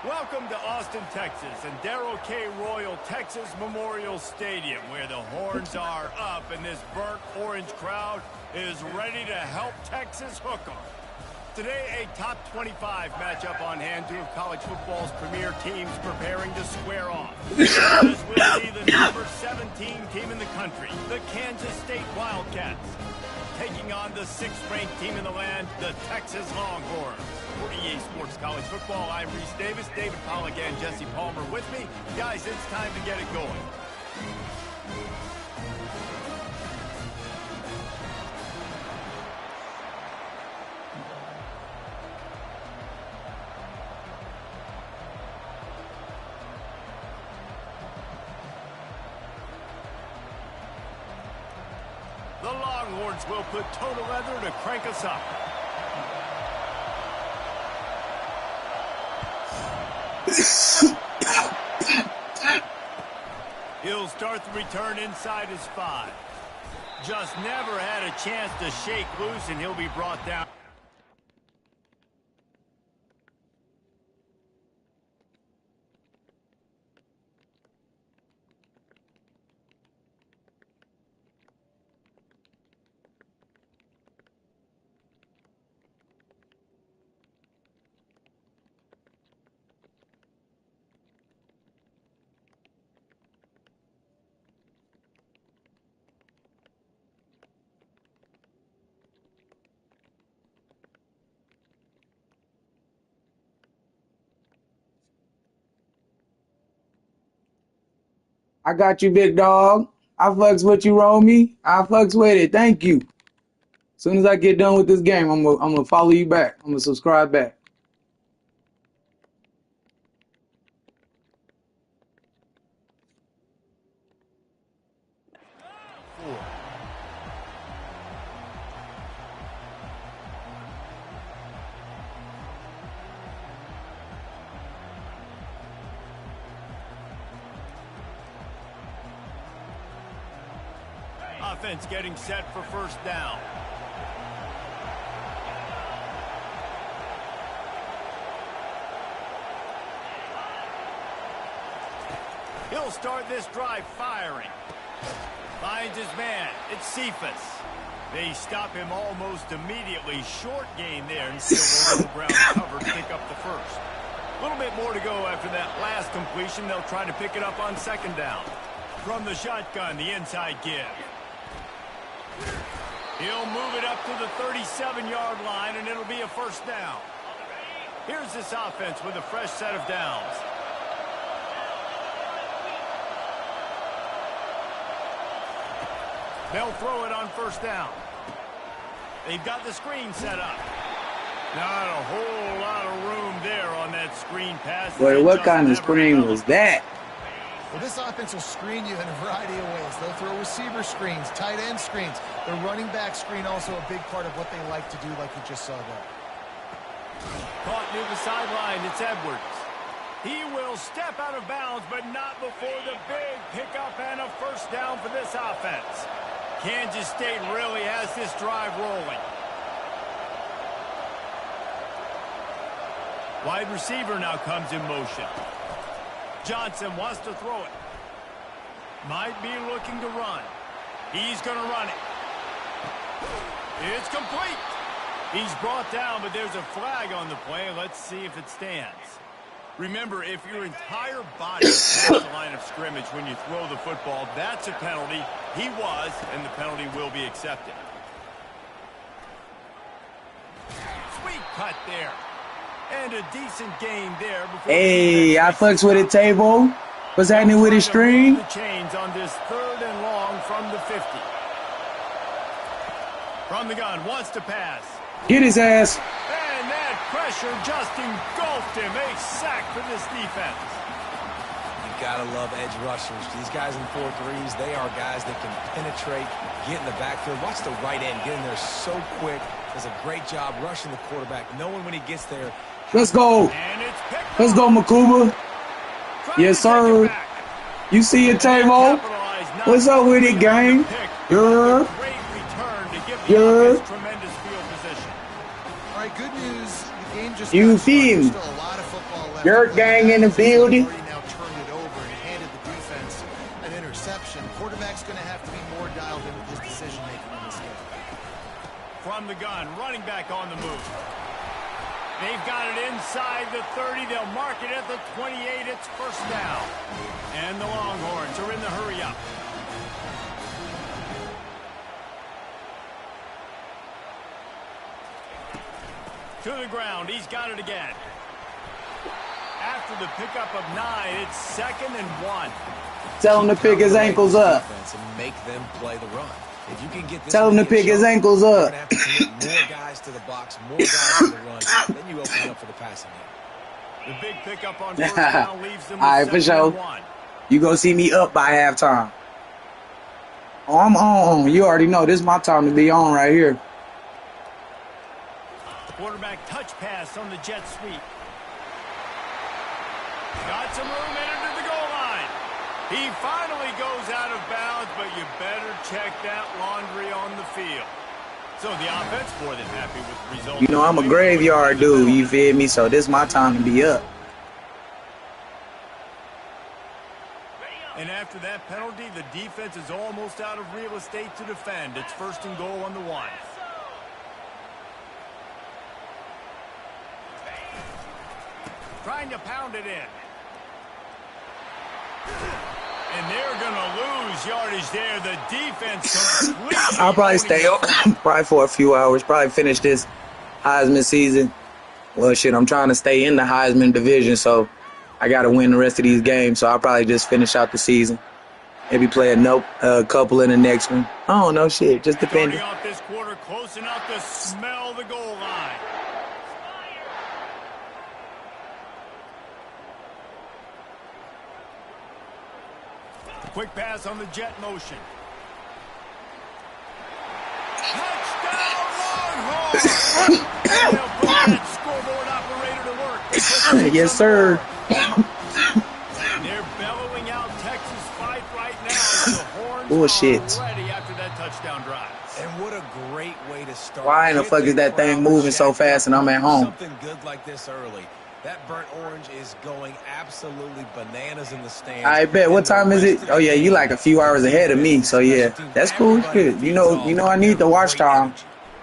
Welcome to Austin, Texas, and Darrell K. Royal Texas Memorial Stadium, where the horns are up and this burnt orange crowd is ready to help Texas hook 'em. Today, a top 25 matchup on hand, two of college football's premier teams preparing to square off. As we'll see the number 17 team in the country, the Kansas State Wildcats, taking on the 6th-ranked team in the land, the Texas Longhorns. For EA Sports College Football, I'm Reese Davis, David Pollack, and Jesse Palmer with me. Guys, it's time to get it going. The Longhorns will put total leather to crank us up. He'll start the return inside his 5. Just never had a chance to shake loose, and he'll be brought down. I got you, big dog. I fucks with you, roll me. I fucks with it. Thank you. As soon as I get done with this game, I'm gonna follow you back. I'm gonna subscribe back. Offense getting set for first down. He'll start this drive firing. Finds his man. It's Cephas. They stop him almost immediately. Short gain there, and still a little ground cover to pick up the first. A little bit more to go after that last completion. They'll try to pick it up on second down. From the shotgun, the inside give. He'll move it up to the 37-yard line, and it'll be a first down. Here's this offense with a fresh set of downs. They'll throw it on first down. They've got the screen set up. Not a whole lot of room there on that screen pass. Boy, what kind of screen was that? Well, this offense will screen you in a variety of ways. They'll throw receiver screens, tight end screens. The running back screen also a big part of what they like to do, like you just saw there. Caught near the sideline. It's Edwards. He will step out of bounds, but not before the big pickup and a first down for this offense. Kansas State really has this drive rolling. Wide receiver now comes in motion. Johnson wants to throw it. Might be looking to run. He's going to run it. It's complete. He's brought down, but there's a flag on the play. Let's see if it stands. Remember, if your entire body is past the line of scrimmage when you throw the football, that's a penalty. He was, and the penalty will be accepted. Sweet cut there. And a decent game there. Hey, I fucks with it, Table. What's happening with his stream? The chains on this 3rd and long from the 50. From the gun, wants to pass. Get his ass. And that pressure just engulfed him. A sack for this defense. You gotta love edge rushers. These guys in 4-3s, they are guys that can penetrate, get in the backfield. Watch the right end get in there so quick. Does a great job rushing the quarterback, knowing when he gets there. Let's go. Let's go, Makuba. Yes, sir. You see it, Table? What's up with it, gang? Yeah. Yeah. All right, good news. The game just You feel me? Your gang in the building. Now turned it over and handed the defense an interception. Quarterback's going to have to be more dialed in with his decision making in this game. From the gun, running back on the move. They've got it inside the 30. They'll mark it at the 28. It's first down. And the Longhorns are in the hurry up. To the ground. He's got it again. After the pickup of 9, it's 2nd and 1. Tell him to pick his ankles up. And make them play the run. If you can get this, tell him to pick his ankles up. You're gonna have to commit more guys to the box, more guys to the run. Then you open up for the passing game. The big pickup on first down leaves them with all right, for sure. You gonna see me up by halftime. Oh, I'm on. You already know this is my time to be on right here. Quarterback touch pass on the jet sweep. Got some room into the goal line. He finally goes out of bounds, but you better check that laundry on the field. So the offense more than happy with the result. You know I'm a graveyard dude, you feel me? So this is my time to be up. And after that penalty, the defense is almost out of real estate to defend. It's 1st and goal on the 1. Trying to pound it in. And they're going to lose yardage there. The defense completely... I'll probably stay up probably for a few hours. Probably finish this Heisman season. Well, shit, I'm trying to stay in the Heisman division, so I got to win the rest of these games. So I'll probably just finish out the season. Maybe play a couple in the next one. I don't know, shit. Just depending. Starting off this quarter close enough to smell the goal line. Quick pass on the jet motion. Touchdown, Longhorns! And they'll put that scoreboard operator to work. Yes, sir. They're bellowing out Texas fight right now as the Horns Bullshit. are ready after that touchdown drive. And what a great way to start. Why in the fuck is that thing moving so fast and I'm at home? Something good like this early. That burnt orange is going absolutely bananas in the stands. I bet. What time is it? Oh yeah, you like a few hours ahead of me. So yeah, that's cool. Shit. You know I need the watch time.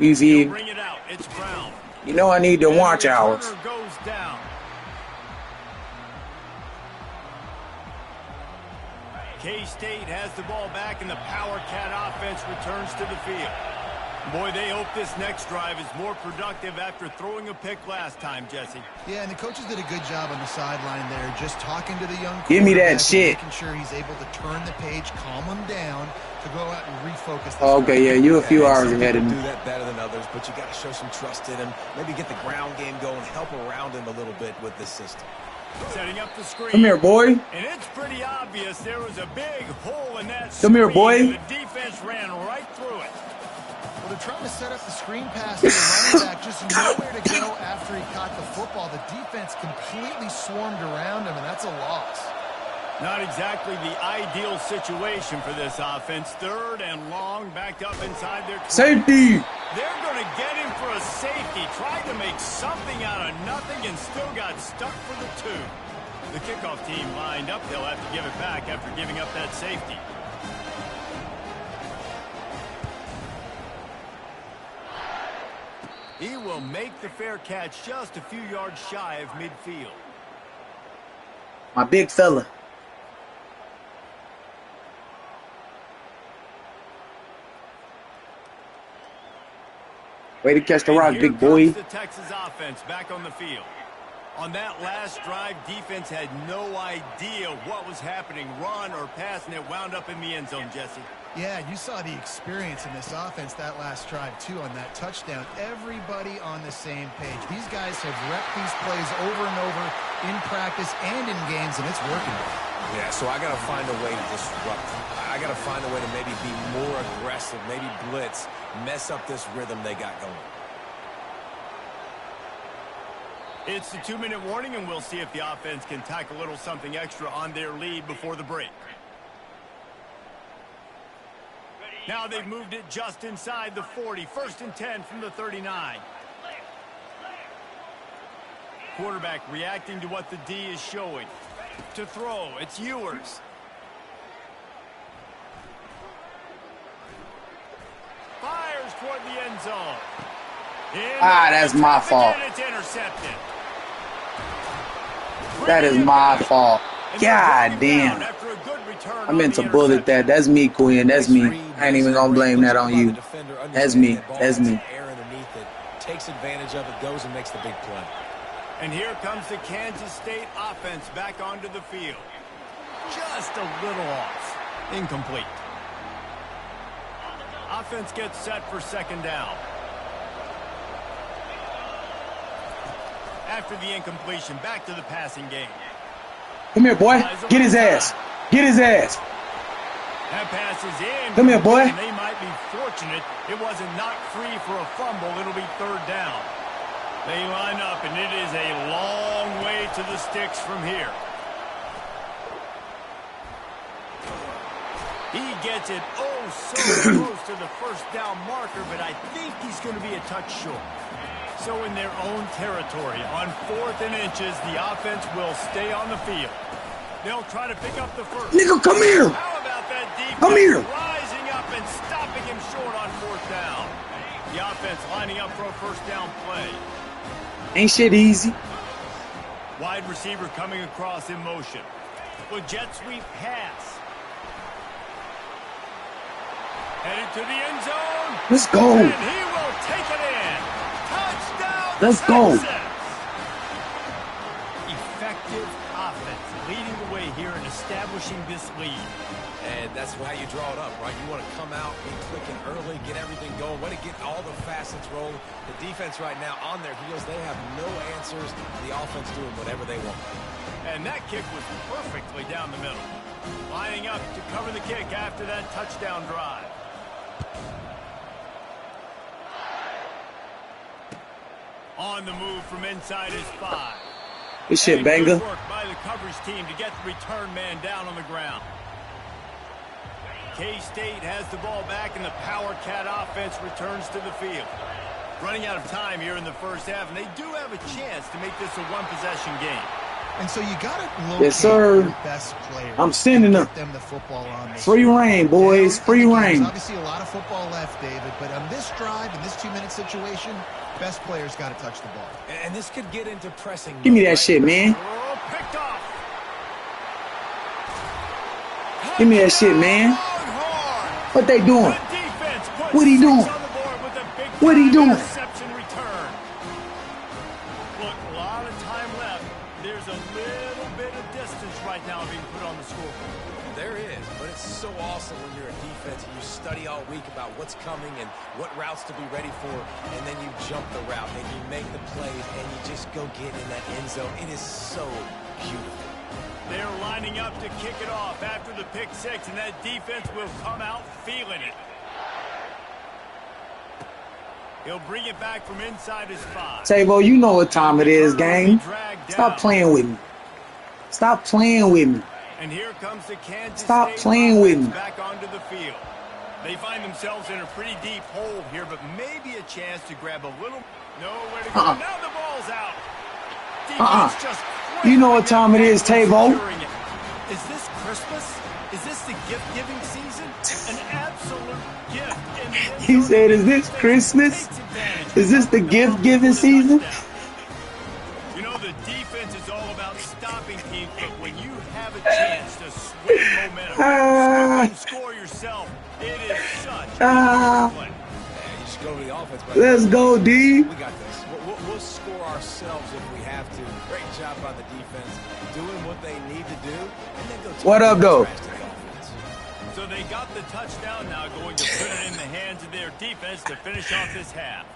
Easy. Bring it out. It's Brown. You know I need the watch hours. Goes down. K-State has the ball back and the Power Cat offense returns to the field. Boy, they hope this next drive is more productive after throwing a pick last time, Jesse. Yeah, and the coaches did a good job on the sideline there, just talking to the young Give me that quarterback shit. and making sure he's able to turn the page, calm him down to go out and refocus this Okay, yeah, you a few hours ahead of Some me. people do that better than others, but you got to show some trust in him. Maybe get the ground game going, help around him a little bit with this system. Setting up the screen. Come here, boy. And it's pretty obvious there was a big hole in that Come here, boy. screen. The defense ran right through it. Well, they're trying to set up the screen pass to the running back, just nowhere to go after he caught the football. The defense completely swarmed around him, and that's a loss. Not exactly the ideal situation for this offense. 3rd and long, backed up inside their 20. Safety. They're going to get him for a safety. Tried to make something out of nothing and still got stuck for the 2. The kickoff team lined up. They'll have to give it back after giving up that safety. He will make the fair catch just a few yards shy of midfield. My big fella. Way to catch the rock, Here big boy. comes the Texas offense back on the field. On that last drive, defense had no idea what was happening, run or pass, and it wound up in the end zone, Jesse. Yeah, you saw the experience in this offense that last drive, too, on that touchdown. Everybody on the same page. These guys have repped these plays over and over in practice and in games, and it's working. Yeah, so I got to find a way to disrupt them. I got to find a way to maybe be more aggressive, maybe blitz, mess up this rhythm they got going. It's the 2-minute warning, and we'll see if the offense can tack a little something extra on their lead before the break. Now they've moved it just inside the 40. 1st and 10 from the 39. Quarterback reacting to what the D is showing. To throw, it's Ewers. Fires toward the end zone. That's my fault. It's intercepted. That is my fault. God damn. I meant to bullet that. That's me, Quinn. That's me. I ain't even gonna blame that on you. That's me. That's me. Takes advantage of it, goes and makes the big play. And here comes the Kansas State offense back onto the field. Just a little off. Incomplete. Offense gets set for 2nd down. After the incompletion, back to the passing game. Come here, boy. Get his ass. Get his ass. That pass is in. Come here, boy. And they might be fortunate it wasn't knocked free for a fumble. It'll be 3rd down. They line up, and it is a long way to the sticks from here. He gets it so close to the 1st down marker, but I think he's going to be a touch short. So in their own territory, on 4th and inches, the offense will stay on the field. They'll try to pick up the 1st. Nigga, come here. How about that defense Come here. rising up and stopping him short on 4th down? The offense lining up for a 1st down play. Ain't shit easy. Wide receiver coming across in motion. With jet sweep pass. Headed to the end zone. Let's go. And he will take it in. Touchdown, Let's go. Texas. Effective offense leading the way here and establishing this lead. And that's how you draw it up, right? You want to come out, be clicking early, get everything going, want to get all the facets rolling. The defense right now on their heels, they have no answers. The offense doing whatever they want. And that kick was perfectly down the middle. Lining up to cover the kick after that touchdown drive. On the move from inside his 5. Good shit, And banger. good work by the coverage team to get the return man down on the ground. K-State has the ball back, and the Power Cat offense returns to the field. Running out of time here in the 1st half, and they do have a chance to make this a one-possession game. And so you got to locate Yes, sir. your best players. I'm sending them. Get them the football on this. Free reign, boys. Free There's reign. obviously a lot of football left, David, but on this drive, in this 2-minute situation, best players got to touch the ball. And this could get into pressing. Give me that right? shit, man. Oh, picked off. Give me that shit, man. Longhorn. What they doing? The defense puts What he 6 doing? on the board with What he doing? Interception return. Look, a lot of time left. There's a little bit of distance right now being put on the scoreboard. There is, but it's so awesome when you're a defense and you study all week about what's coming and what routes to be ready for, and then you jump the route and you make the plays and you just go get in that end zone. It is so beautiful. They're lining up to kick it off after the pick six, and that defense will come out feeling it. He'll bring it back from inside his 5. Tavo, you know what time it is, gang. Stop playing with me. Stop playing with me. And here comes the Kansas Stop State playing with me. back onto the field. They find themselves in a pretty deep hole here, but maybe a chance to grab a little. Nowhere to go. Now the ball's out. Defense just You know what time it is, Tavo. Is this Christmas? Is this the gift-giving season? An absolute gift. In the He said, is this Christmas? Is this the gift-giving season? You know, the defense is all about stopping teams, but when you have a chance to swing momentum, score yourself, it is such a play. You just go to the offense. Let's go, D. We got this. We'll score ourselves if we have to. Great job by the defense doing what they need to do, and then go. What up, though? So they got the touchdown now, going to put it in the hands of their defense to finish off this half.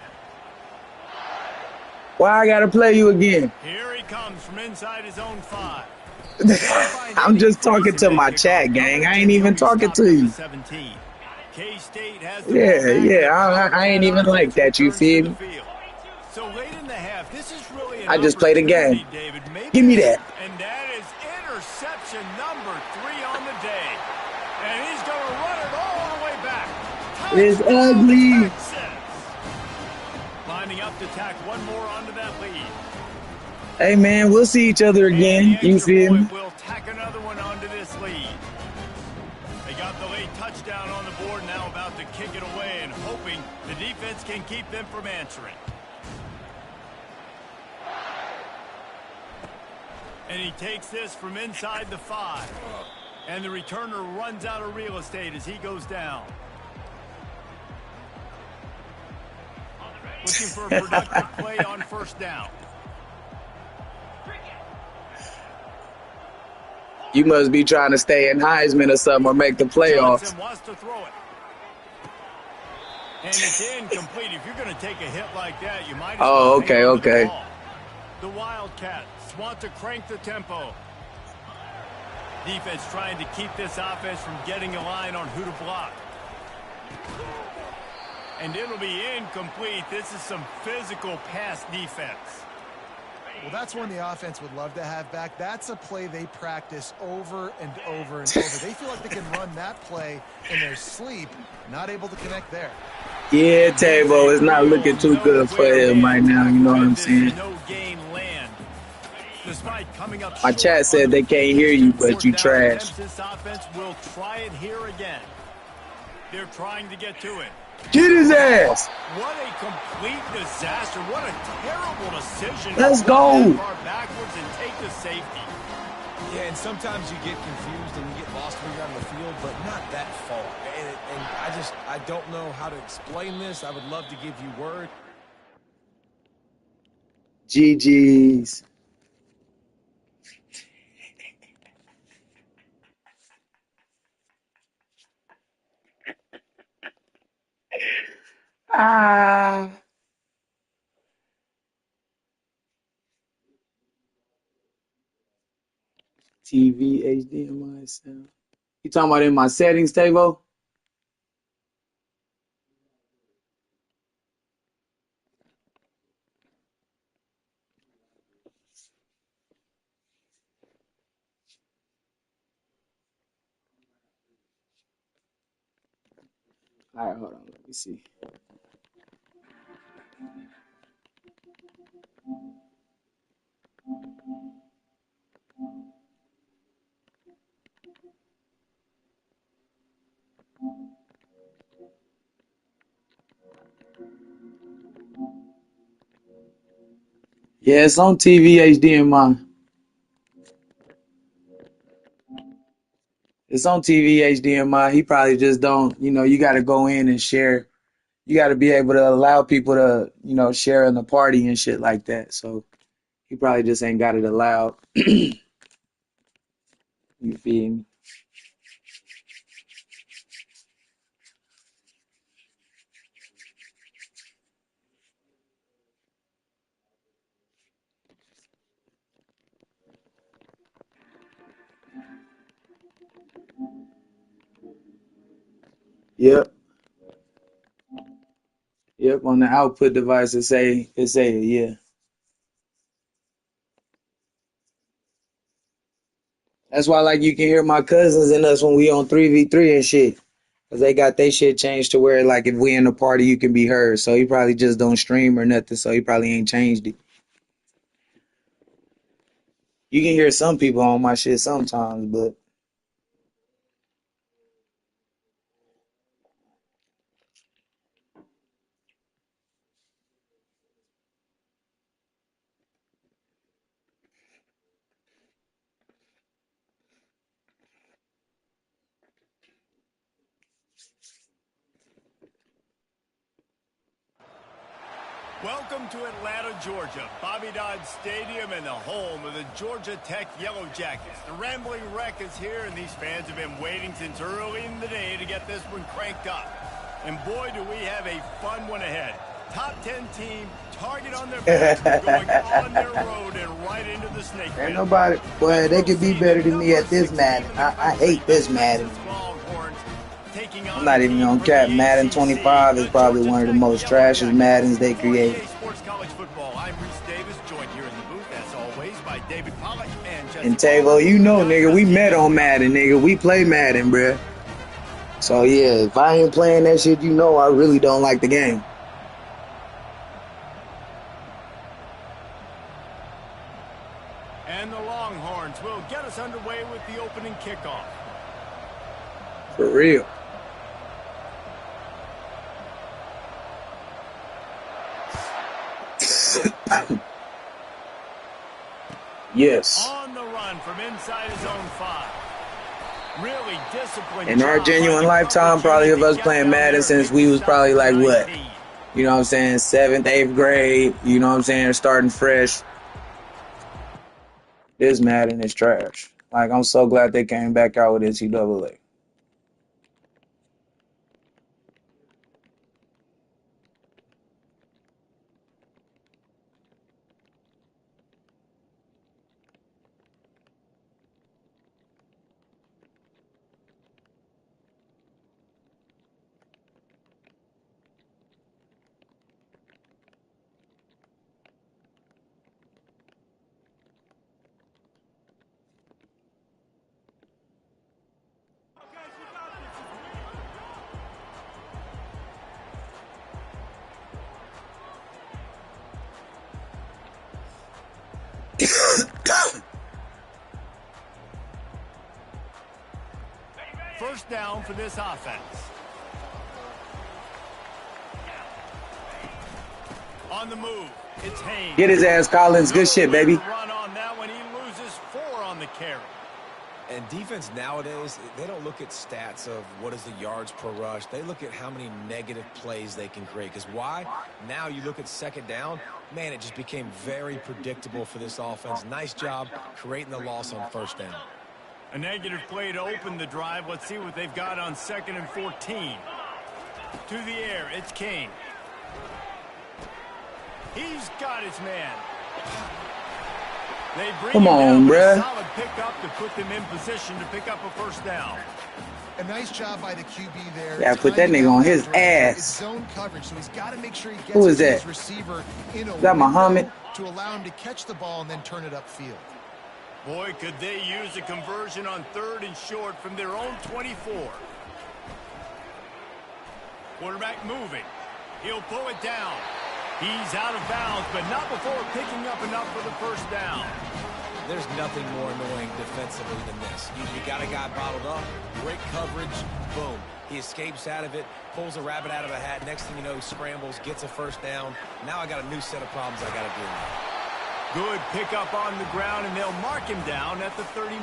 Why I gotta play you again? Here he comes from inside his own 5. I'm just talking to my chat, gang. I ain't even talking to you. K-State has I ain't even like that, you feel me? So late in the half, this is really I just played a game. David. Give me that. And that is interception number 3 on the day. And he's going to run it all the way back. It's ugly. Lining up to tack one more onto that lead. Hey, man, we'll see each other again. You feel me? Will tack another one onto this lead. They got the late touchdown on the board, now about to kick it away and hoping the defense can keep them from answering. And he takes this from inside the 5. And the returner runs out of real estate as he goes down. Looking for a productive play on first down. You must be trying to stay in Heisman or something or make the playoffs. Johnson wants to throw it. And it's incomplete. If you're going to take a hit like that, you might as well hang on to the ball. The Wildcats want to crank the tempo. Defense trying to keep this offense from getting a line on who to block. And it'll be incomplete. This is some physical pass defense. Well, that's one the offense would love to have back. That's a play they practice over and over and over. They feel like they can run that play in their sleep, not able to connect there. Yeah, Tavo, it's not looking too good for him right now. You know what I'm saying? No gain land. Despite coming up My chat said they can't hear you, but you trash. This offense will try it here again. They're trying to get to it. Get his ass. What a complete disaster. What a terrible decision. Let's go. Backwards and take the safety. Yeah, and sometimes you get confused and you get lost when you're on the field, but not that far. And I don't know how to explain this. I would love to give you word. GG's. TV, HDMI sound. You talking about in my settings, Tavo? All right, hold on. Let me see. Yeah, it's on TV, HDMI. It's on TV, HDMI. He probably just don't, you know, you got to go in and share you got to be able to allow people to, share in the party and shit like that. So he probably just ain't got it allowed. You feel me? Yep. Yep. On the output device, it say, yeah. That's why, like, you can hear my cousins and us when we on 3v3 and shit. Cause they got they shit changed to where, like, if we in the party, you can be heard. So he probably just don't stream or nothing. So he probably ain't changed it. You can hear some people on my shit sometimes, but Welcome to Atlanta, Georgia, Bobby Dodd Stadium and the home of the Georgia Tech Yellow Jackets. The Rambling Wreck is here, and these fans have been waiting since early in the day to get this one cranked up. And boy, do we have a fun one ahead. Top 10 team, target on their back, going on their road and right into the snake pit. ain't nobody, boy, they could be better than me at this Madden. I hate this Madden. I'm not even gonna cap. Madden 25 is probably one of the most trashiest Maddens they create. And Tavo, you know, nigga, we met on Madden, nigga. We play Madden, bruh. So yeah, if I ain't playing that shit, you know I really don't like the game. And the Longhorns will get us underway with the opening kickoff. For real. Yes. On the run from inside his own 5. Really disciplined. In our genuine lifetime, probably of us playing Madden since we was probably like what? You know what I'm saying? 7th, 8th grade. You know what I'm saying? Starting fresh. This Madden is trash. Like, I'm so glad they came back out with NCAA. First down for this offense. On the move, it's Haynes. Get his ass, Collins. Good shit, baby. Run on that one. He loses 4 on the carry. And defense nowadays, they don't look at stats of what is the yards per rush. They look at how many negative plays they can create. Because why? Now you look at second down, man, it just became very predictable for this offense. Nice job creating the loss on first down. A negative play to open the drive. Let's see what they've got on 2nd and 14. To the air, it's Kane. He's got his man. They bring Come on, bruh. Solid pickup to put them in position to pick up a first down. A nice job by the QB there. Yeah, put that nigga on his ass. It's zone coverage, so he's got to make sure he gets Who is his that? receiver in a Is that Muhammad? to allow him to catch the ball and then turn it upfield. Boy, could they use a conversion on 3rd and short from their own 24. Quarterback moving. He'll pull it down. He's out of bounds, but not before picking up enough for the first down. There's nothing more annoying defensively than this. You got a guy bottled up, great coverage, boom. He escapes out of it, pulls a rabbit out of a hat. Next thing you know, he scrambles, gets a first down. Now I got a new set of problems I got to deal with. Good pickup on the ground, and they'll mark him down at the 39.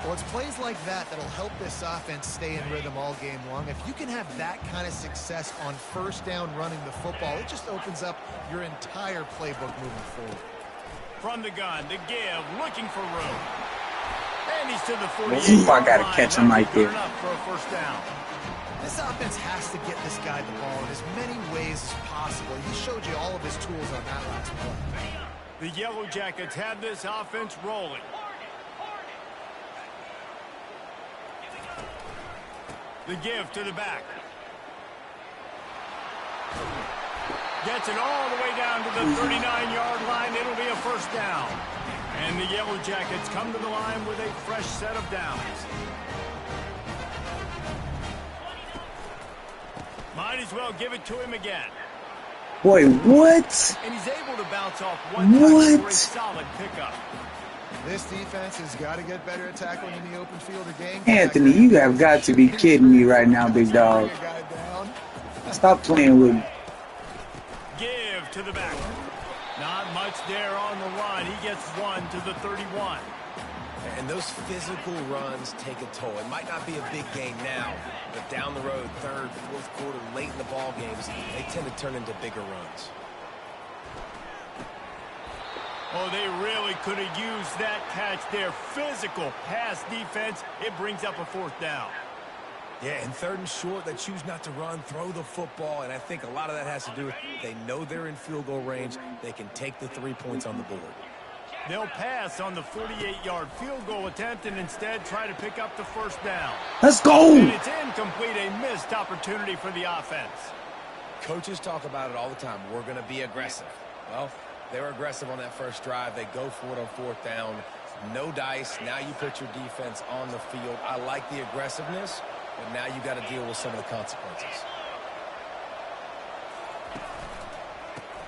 Well, it's plays like that that'll help this offense stay in rhythm all game long. If you can have that kind of success on first down running the football, it just opens up your entire playbook moving forward. From the gun, the give, looking for room. And he's to the 48. Ooh, I got to catch him right there. For a first down. This offense has to get this guy the ball in as many ways as possible. He showed you all of his tools on that last play. The Yellow Jackets have this offense rolling. The give to the back. Gets it all the way down to the 39-yard line. It'll be a first down. And the Yellow Jackets come to the line with a fresh set of downs. Might as well give it to him again. Boy, what? And he's able to bounce off one time for a solid pickup. This defense has got to get better at tackling in the open field or game. Anthony, you have got to be kidding me right now, big dog. Stop playing with me. Give to the back. Not much there on the run. He gets one to the 31. And those physical runs take a toll. It might not be a big game now, but down the road, third, fourth quarter, late in the ball games, they tend to turn into bigger runs. Oh, they really could have used that catch there. Physical pass defense. It brings up a fourth down. Yeah, and third and short, they choose not to run, throw the football, and I think a lot of that has to do with they know they're in field goal range. They can take the 3 points on the board. They'll pass on the 48-yard field goal attempt and instead try to pick up the first down. Let's go! And it's incomplete, a missed opportunity for the offense. Coaches talk about it all the time. We're going to be aggressive. Well, they were aggressive on that first drive. They go for it on fourth down. No dice. Now you put your defense on the field. I like the aggressiveness, but now you got to deal with some of the consequences.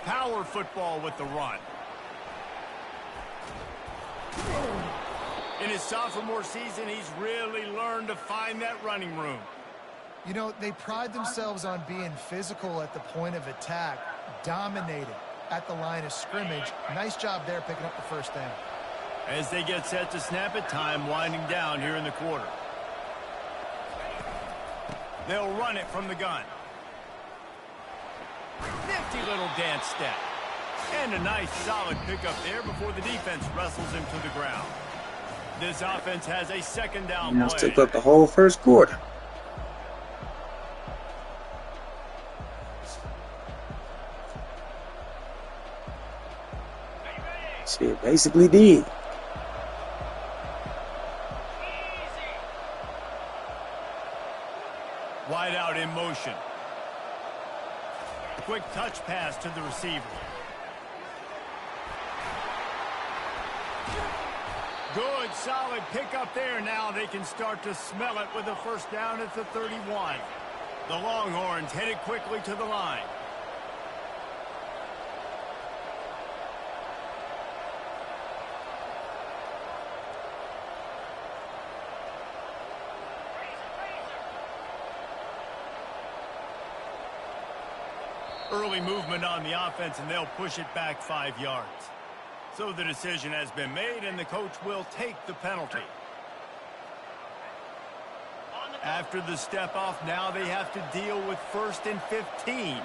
Power football with the run. In his sophomore season, he's really learned to find that running room. You know, they pride themselves on being physical at the point of attack, dominating at the line of scrimmage. Nice job there picking up the first down. As they get set to snap it, time winding down here in the quarter. They'll run it from the gun. Nifty little dance step. And a nice solid pickup there before the defense wrestles him to the ground. This offense has a second down play. Took up the whole first quarter. Shit, basically did. Wide out in motion. Quick touch pass to the receiver. Good, solid pickup there. Now they can start to smell it with a first down at the 31. The Longhorns headed quickly to the line. Early movement on the offense, and they'll push it back 5 yards. So the decision has been made, and the coach will take the penalty. After the step off, now they have to deal with 1st and 15.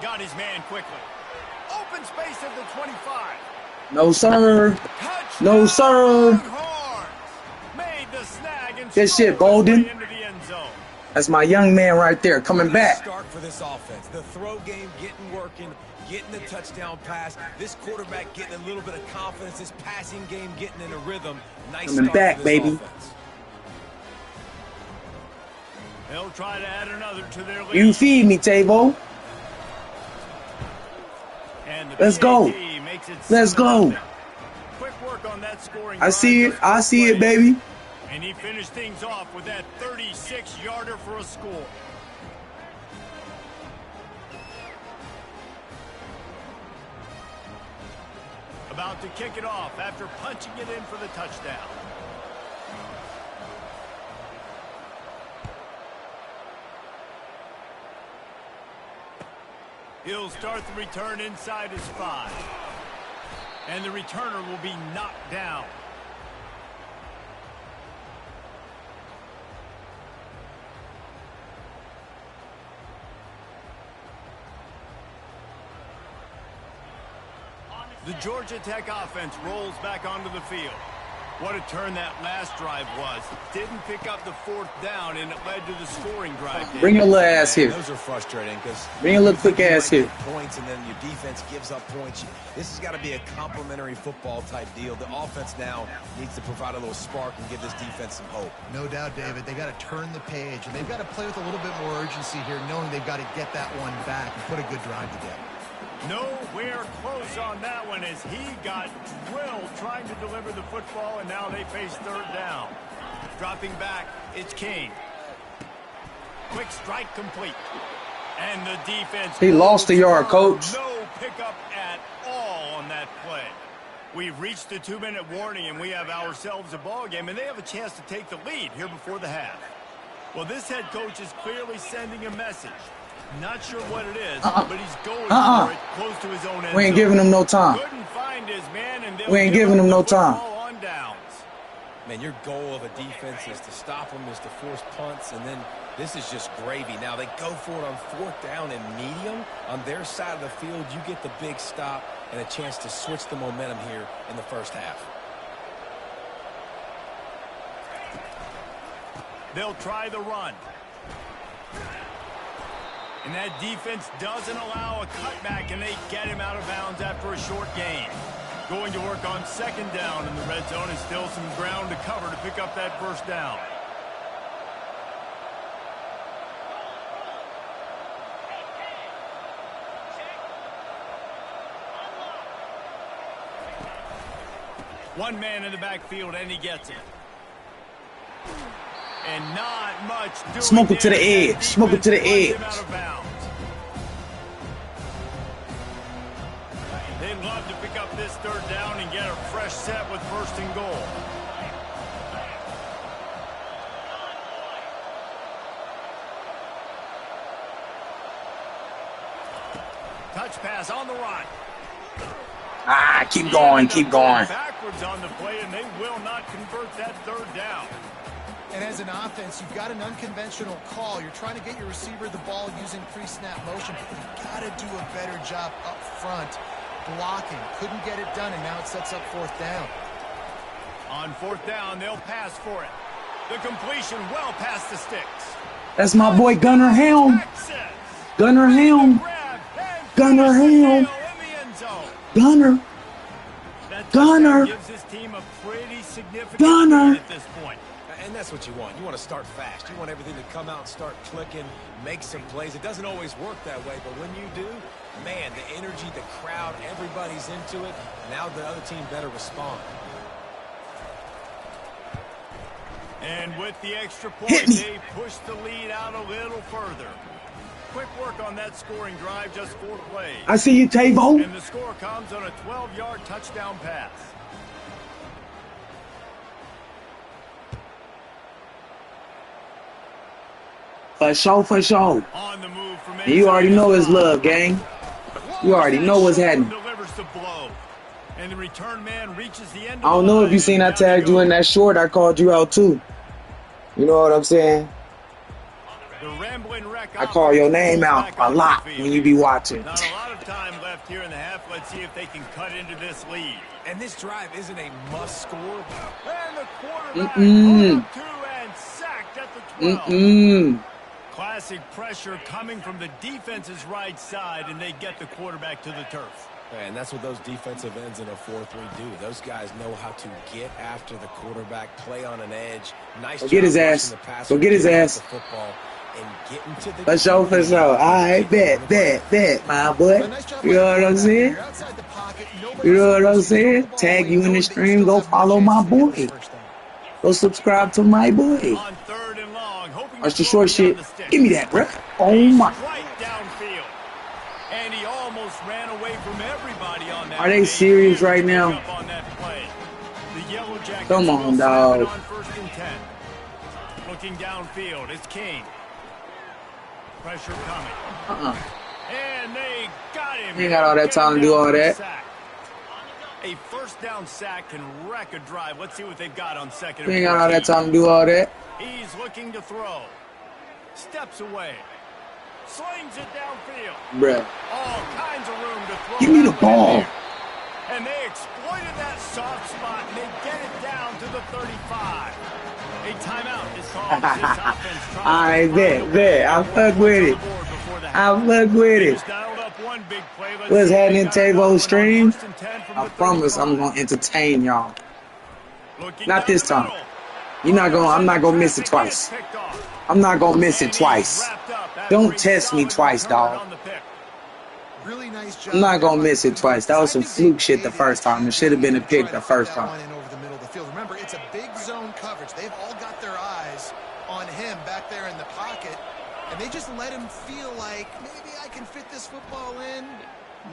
Got his man quickly. Open space at the 25. No, sir. Touchdown, No, sir. Longhorns. Made the snag and Good shit, Bolden. into the end zone. That's my young man right there coming back. Start for this offense. The throw game getting working, getting the touchdown pass. This quarterback getting a little bit of confidence. This passing game getting in a rhythm. Nice Coming start back, for this baby. offense. They'll try to add another to their lead. You feed me, Tavo. And the Let's go. PAT makes it Let's go. 7-0. Quick work on that scoring. I see it. drive. I see it, baby. And he finished things off with that 36-yarder for a score. About to kick it off after punching it in for the touchdown. He'll start the return inside his 5. And the returner will be knocked down. The Georgia Tech offense rolls back onto the field. What a turn that last drive was. Didn't pick up the 4th down, and it led to the scoring drive. Bring your little ass here. Those are frustrating because bring your little quick ass here. Points, and then your defense gives up points. This has got to be a complementary football type deal. The offense now needs to provide a little spark and give this defense some hope. No doubt, David. They got to turn the page, and they've got to play with a little bit more urgency here, knowing they've got to get that one back and put a good drive together. Nowhere close on that one as he got drilled trying to deliver the football, and now they face 3rd down. Dropping back, it's King. Quick strike complete. And the defense... He lost a yard, coach. No pickup at all on that play. We've reached the 2-minute warning, and we have ourselves a ball game, and they have a chance to take the lead here before the half. Well, this head coach is clearly sending a message. Not sure what it is, but he's going for it close to his own end. We ain't giving him no time. Couldn't find his man, and we ain't giving him no time. On downs. Man, your goal of a defense is to stop them, is to force punts, and then this is just gravy. Now they go for it on 4th down and medium. On their side of the field, you get the big stop and a chance to switch the momentum here in the first half. They'll try the run. And that defense doesn't allow a cutback, and they get him out of bounds after a short gain. Going to work on 2nd down in the red zone, and still some ground to cover to pick up that 1st down. One man in the backfield, and he gets it. And not much doing. Smoke it to the edge. Smoke it to the edge. They'd love to pick up this 3rd down and get a fresh set with 1st and goal. Touch pass on the run. Keep going, keep going. Backwards on the play, and they will not convert that 3rd down. And as an offense, you've got an unconventional call. You're trying to get your receiver the ball using pre-snap motion, but you've got to do a better job up front blocking. Couldn't get it done, and now it sets up 4th down. On 4th down, they'll pass for it. The completion well past the sticks. That's my boy Gunnar Helm. Gunnar Helm. Gunnar Helm. Gunnar. Gunnar. Gives his team a pretty significant Gunnar. lead at this point. And that's what you want. You want to start fast. You want everything to come out and start clicking, make some plays. It doesn't always work that way, but when you do, man, the energy, the crowd, everybody's into it. Now the other team better respond. And with the extra point, they push the lead out a little further. Quick work on that scoring drive, just 4 plays. I see you, Tavo. And the score comes on a 12-yard touchdown pass. For sure, for sure. On the move from You already know it's love, gang. You already know what's happening. Delivers the blow. And the return man reaches the end. I don't know if you seen I tagged you in that short. I called you out too. You know what I'm saying? I call your name out a lot when you be watching. Not a lot of time left here in the half. Let's see if they can cut into this lead. And this drive isn't a must score. And the quarterback up 2 and sacked at the 12. Classic pressure coming from the defense's right side, and they get the quarterback to the turf. And that's what those defensive ends in a 4-3 do. Those guys know how to get after the quarterback, play on an edge. Nice job get his ass. Go get his ass. Football and get into the for sure, for sure. All right, bet, my boy. You know what I'm saying? You know what I'm saying? Tag you in the stream. Go follow my boy. Go subscribe to my boy. That's the short shit. Give me that, bro. Oh my. And he almost ran away from everybody on that. Are they serious right now? Come on, dog. Looking downfield, it's King. Pressure coming. And they got him. He ain't got all that time to do all that. A first down sack can wreck a drive. Let's see what they've got on second. We ain't got all that time to do all that. He's looking to throw. Steps away. Slings it downfield. Bruh. All kinds of room to throw. Give me the ball. And they exploited that soft spot, and they get it down to the 35. A timeout is called. This offense I bet. I fuck with it. What's happening, Tavo Stream? I promise I'm gonna entertain y'all. Not this time. I'm not gonna miss it twice. I'm not gonna miss it twice. Don't test me twice, dog. Really nice job. I'm not gonna miss it twice. That was some fluke shit the first time. It should have been a pick the first time. Over the middle of the field. Remember, it's a big zone coverage. They've all got their eyes on him back there in the pocket, and they just let him feel like maybe I can fit this football in.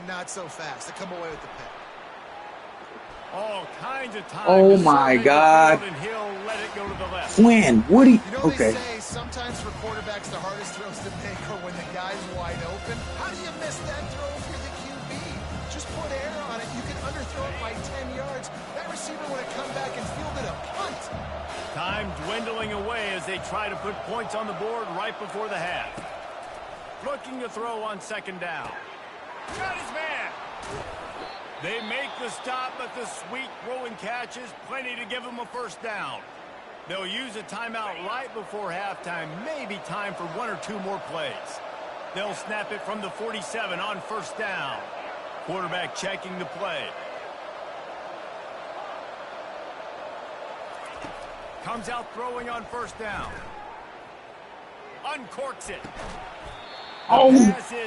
Not so fast. They come away with the pick. All kinds of time. Oh my God. Quinn, what do you? Okay. They say sometimes for quarterbacks the hardest throws to make are when the guy's wide open. How do you miss that throw if you're the QB? Just put air on it. You can underthrow it by 10 yards. That receiver would have come back and fielded a punt. Time dwindling away as they try to put points on the board right before the half. Looking to throw on second down. Got his man. They make the stop, but the sweet throwing catch is plenty to give them a first down. They'll use a timeout right before halftime, maybe time for one or two more plays. They'll snap it from the 47 on first down. Quarterback checking the play. Comes out throwing on first down. Uncorks it. Oh,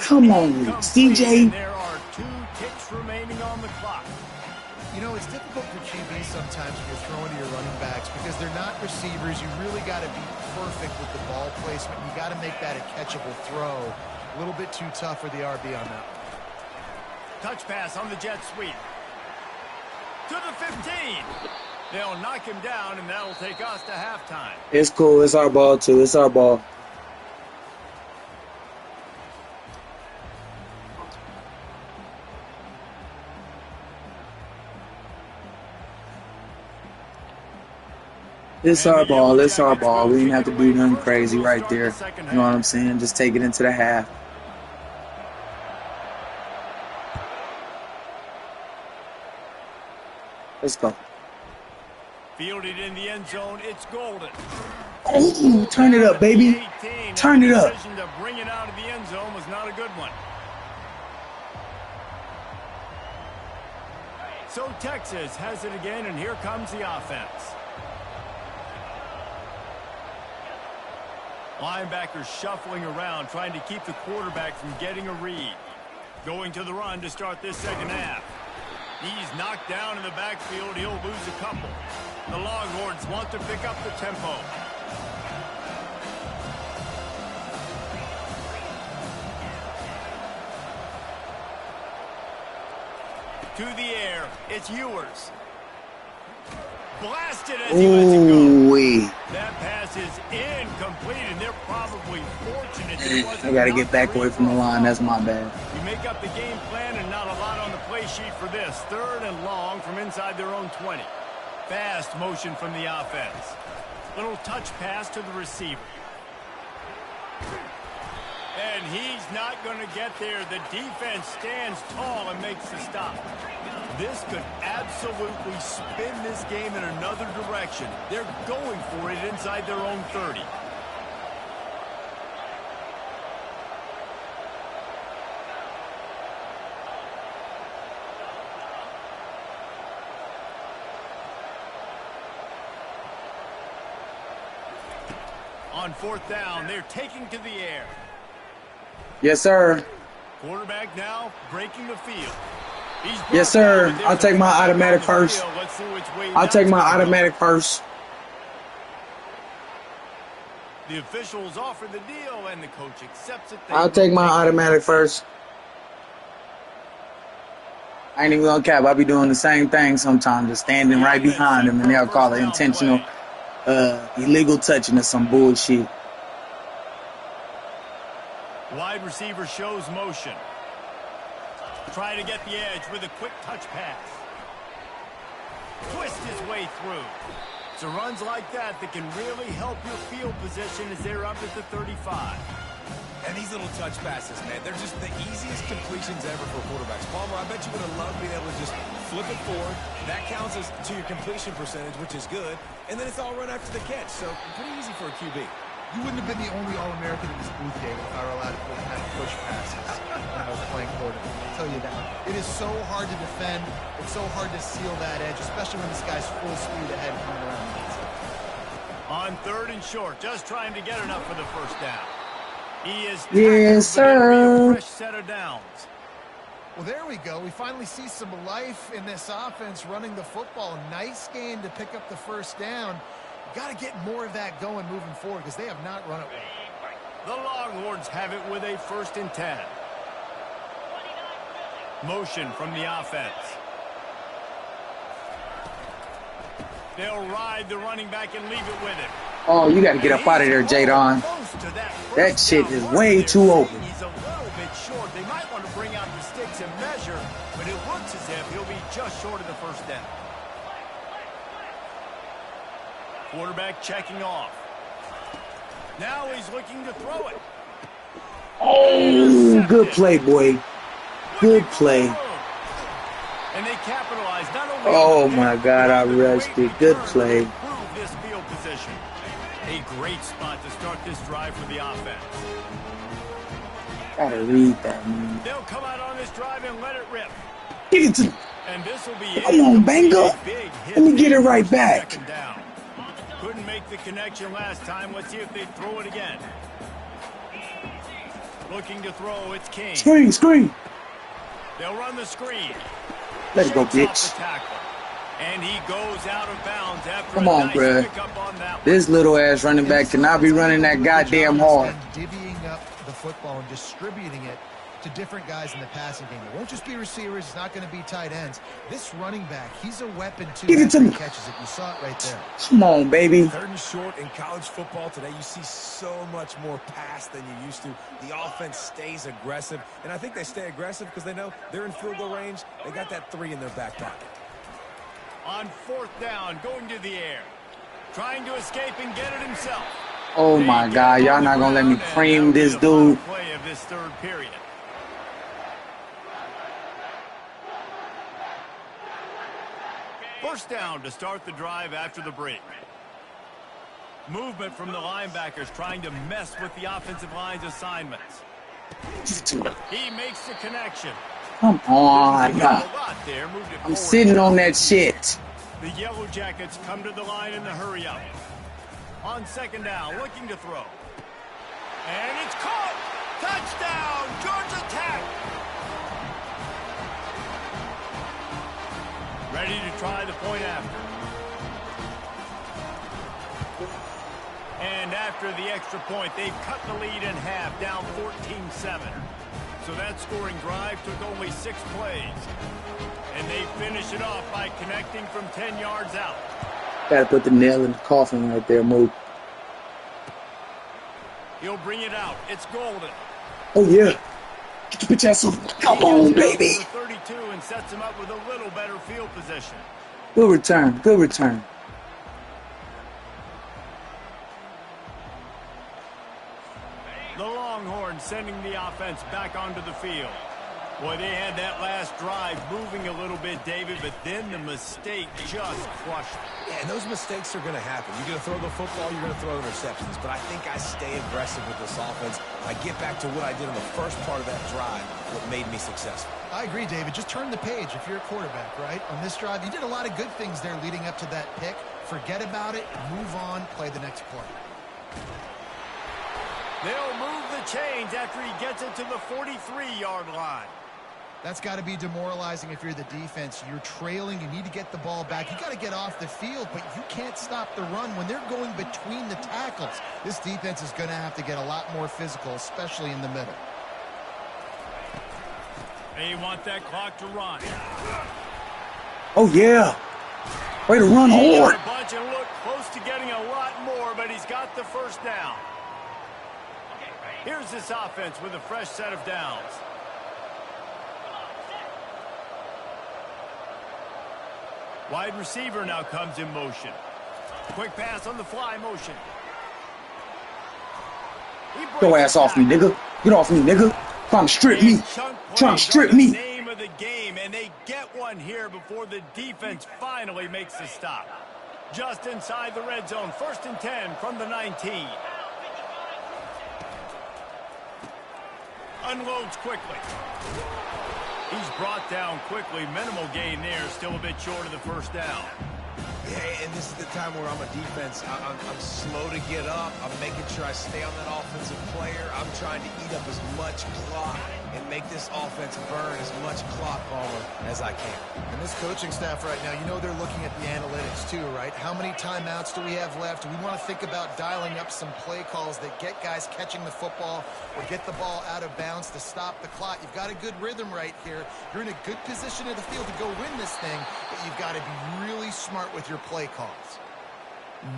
come on, CJ. There are 2 ticks remaining on the clock. You know, it's difficult for QBs sometimes when you're throwing to your running backs because they're not receivers. You really got to be perfect with the ball placement. You got to make that a catchable throw. A little bit too tough for the RB on that. Touch pass on the jet sweep. To the 15. They'll knock him down, and that'll take us to halftime. It's cool. It's our ball, too. It's our ball. It's our ball. It's our ball. We didn't have to do nothing crazy right there. You know what I'm saying? Just take it into the half. Let's go. Fielded in the end zone. It's Golden. Oh, turn it up, baby. Turn it up. The decision to bring it out of the end zone was not a good one. So Texas has it again, and here comes the offense. Linebackers shuffling around, trying to keep the quarterback from getting a read. Going to the run to start this second half. He's knocked down in the backfield. He'll lose a couple. The Longhorns want to pick up the tempo. To the air. It's Ewers. Blasted as he lets it go. That pass is incomplete, and they're probably fortunate that it wasn't. I got to get back away from the line. That's my bad. You make up the game plan and not a lot on the play sheet for this. 3rd and long from inside their own 20. Fast motion from the offense. Little touch pass to the receiver. And he's not going to get there. The defense stands tall and makes the stop. This could absolutely spin this game in another direction. They're going for it inside their own 30. On 4th down, they're taking to the air. Yes, sir. Quarterback now breaking the field. Yes, sir. I'll take my automatic first. I'll take my automatic first. The officials offer the deal, and the coach accepts it. I'll take my automatic first. I ain't even gonna cap. I'll be doing the same thing sometimes, just standing right behind him, and they'll call it intentional illegal touching or some bullshit. Wide receiver shows motion. Try to get the edge with a quick touch pass. his way through. So runs like that can really help your field position as they're up at the 35. And these little touch passes, man, they're just the easiest completions ever for quarterbacks. Palmer, I bet you would have loved being able to just flip it forward. That counts as to your completion percentage, which is good. And then it's all run after the catch, so pretty easy for a QB. You wouldn't have been the only All-American in this booth game if I were allowed to put kind of push passes when I was playing quarterback. I'll tell you that. It is so hard to defend. It's so hard to seal that edge, especially when this guy's full speed ahead coming around the outside. On 3rd and short, just trying to get enough for the first down. He is Yes, sir. a fresh set of downs. Well, there we go. We finally see some life in this offense running the football. Nice game to pick up the first down. Got to get more of that going moving forward because they have not run it well. The Longhorns have it with a 1st and 10. Motion from the offense. They'll ride the running back and leave it with him. Oh, you got to get up out of there, Jadon. That shit is way too open. He's a little bit short. They might want to bring out the sticks and measure, but it looks as if he'll be just short of the first down. Quarterback checking off. Now he's looking to throw it. Oh, good play, boy. Good play. And they capitalize not only Oh, my God, I rushed it. Good play. Improve this field position. A great spot to start this drive for the offense. Gotta read that, man. They'll come out on this drive and let it rip. Give it to me. And this will be Come on, Banger. Let me get it right back. Second down. Couldn't make the connection last time. Let's see if they throw it again. Looking to throw, it's King. Screen. They'll run the screen. Let it go, Shakes off bitch. the tackle. And he goes out of bounds after Come a on, nice bruh. pickup on that one. This little ass running back cannot be running that goddamn hard. Divvying up the football and distributing it to different guys in the passing game. It won't just be receivers. It's not going to be tight ends. This running back, he's a weapon too. Give it to after he me. catches it. You saw it right there. Come on, baby. 3rd and short in college football today, you see so much more pass than you used to. The offense stays aggressive, and I think they stay aggressive because they know they're in field goal range. They got that 3 in their back pocket. On 4th down, going to the air. Trying to escape and get it himself. Oh, my God. Y'all not going to let me cream this dude. Play of this 3rd period. First down to start the drive after the break. Movement from the linebackers trying to mess with the offensive line's assignments. He makes the connection. Come on. A lot there. Moved it I'm forward. sitting on that shit. The Yellow Jackets come to the line in the hurry up. On 2nd down, looking to throw. And it's caught! Touchdown! Georgia Tech! Ready to try the point after. And after the extra point, they've cut the lead in half, down 14-7. So that scoring drive took only 6 plays. And they finish it off by connecting from 10 yards out. Gotta put the nail in the coffin right there, Mook. He'll bring it out. It's Golden. Oh, yeah. Get your bitch ass on. Come on, baby. 32 and sets him up with a little better field position. Good return. Good return. The Longhorns sending the offense back onto the field. Boy, they had that last drive moving a little bit, David, but then the mistake just crushed them. Yeah, and those mistakes are going to happen. You're going to throw the football, you're going to throw interceptions. But I think I stay aggressive with this offense. I get back to what I did in the first part of that drive, what made me successful. I agree, David. Just turn the page if you're a quarterback, right? On this drive, you did a lot of good things there leading up to that pick. Forget about it, move on, play the next play. They'll move the chains after he gets it to the 43-yard line. That's got to be demoralizing if you're the defense. You're trailing. You need to get the ball back. You got to get off the field, but you can't stop the run when they're going between the tackles. This defense is going to have to get a lot more physical, especially in the middle. They want that clock to run. Oh, yeah. Way to run He hard. got a bunch and looked close to getting a lot more, but he's got the first down. Here's this offense with a fresh set of downs. Wide receiver now comes in motion. Quick pass on the fly motion. Get your ass off me, nigga. Get off me, nigga. Trying to strip me. Trying to strip me. Name of the game, and they get one here before the defense finally makes the stop. Just inside the red zone, 1st and 10 from the 19. Unloads quickly. He's brought down quickly. Minimal gain there. Still a bit short of the first down. Yeah, and this is the time where I'm a defense. I'm slow to get up. I'm making sure I stay on that offensive player. I'm trying to eat up as much clock and make this offense burn as much clock as I can. And this coaching staff right now, you know they're looking at the analytics too, right? How many timeouts do we have left? We want to think about dialing up some play calls that get guys catching the football or get the ball out of bounds to stop the clock. You've got a good rhythm right here. You're in a good position of the field to go win this thing, but you've got to be really smart with your play calls.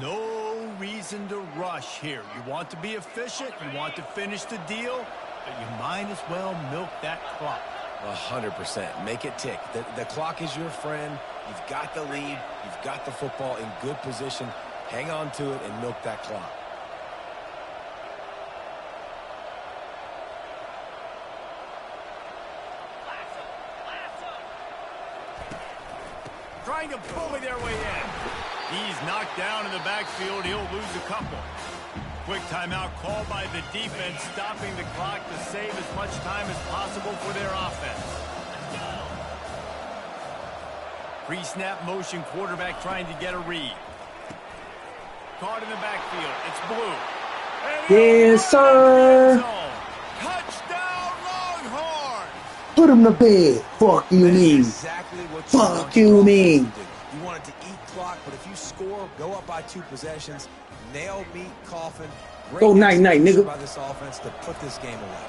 No reason to rush here. You want to be efficient. You want to finish the deal. But you might as well milk that clock. 100%. Make it tick. The clock is your friend. You've got the lead. You've got the football in good position. Hang on to it and milk that clock. Trying to bully their way in. He's knocked down in the backfield. He'll lose a couple. Quick timeout called by the defense, stopping the clock to save as much time as possible for their offense. Pre-snap motion, quarterback trying to get a read. Caught in the backfield. It's Blue. Yes, sir. Touchdown, Longhorns! Put him to bed. Fuck you mean. Exactly what Fuck you mean. You want it to eat clock, but if you score, go up by 2 possessions. Nail, meat, coffin. Go night-night, nigga. By this offense to put this game away.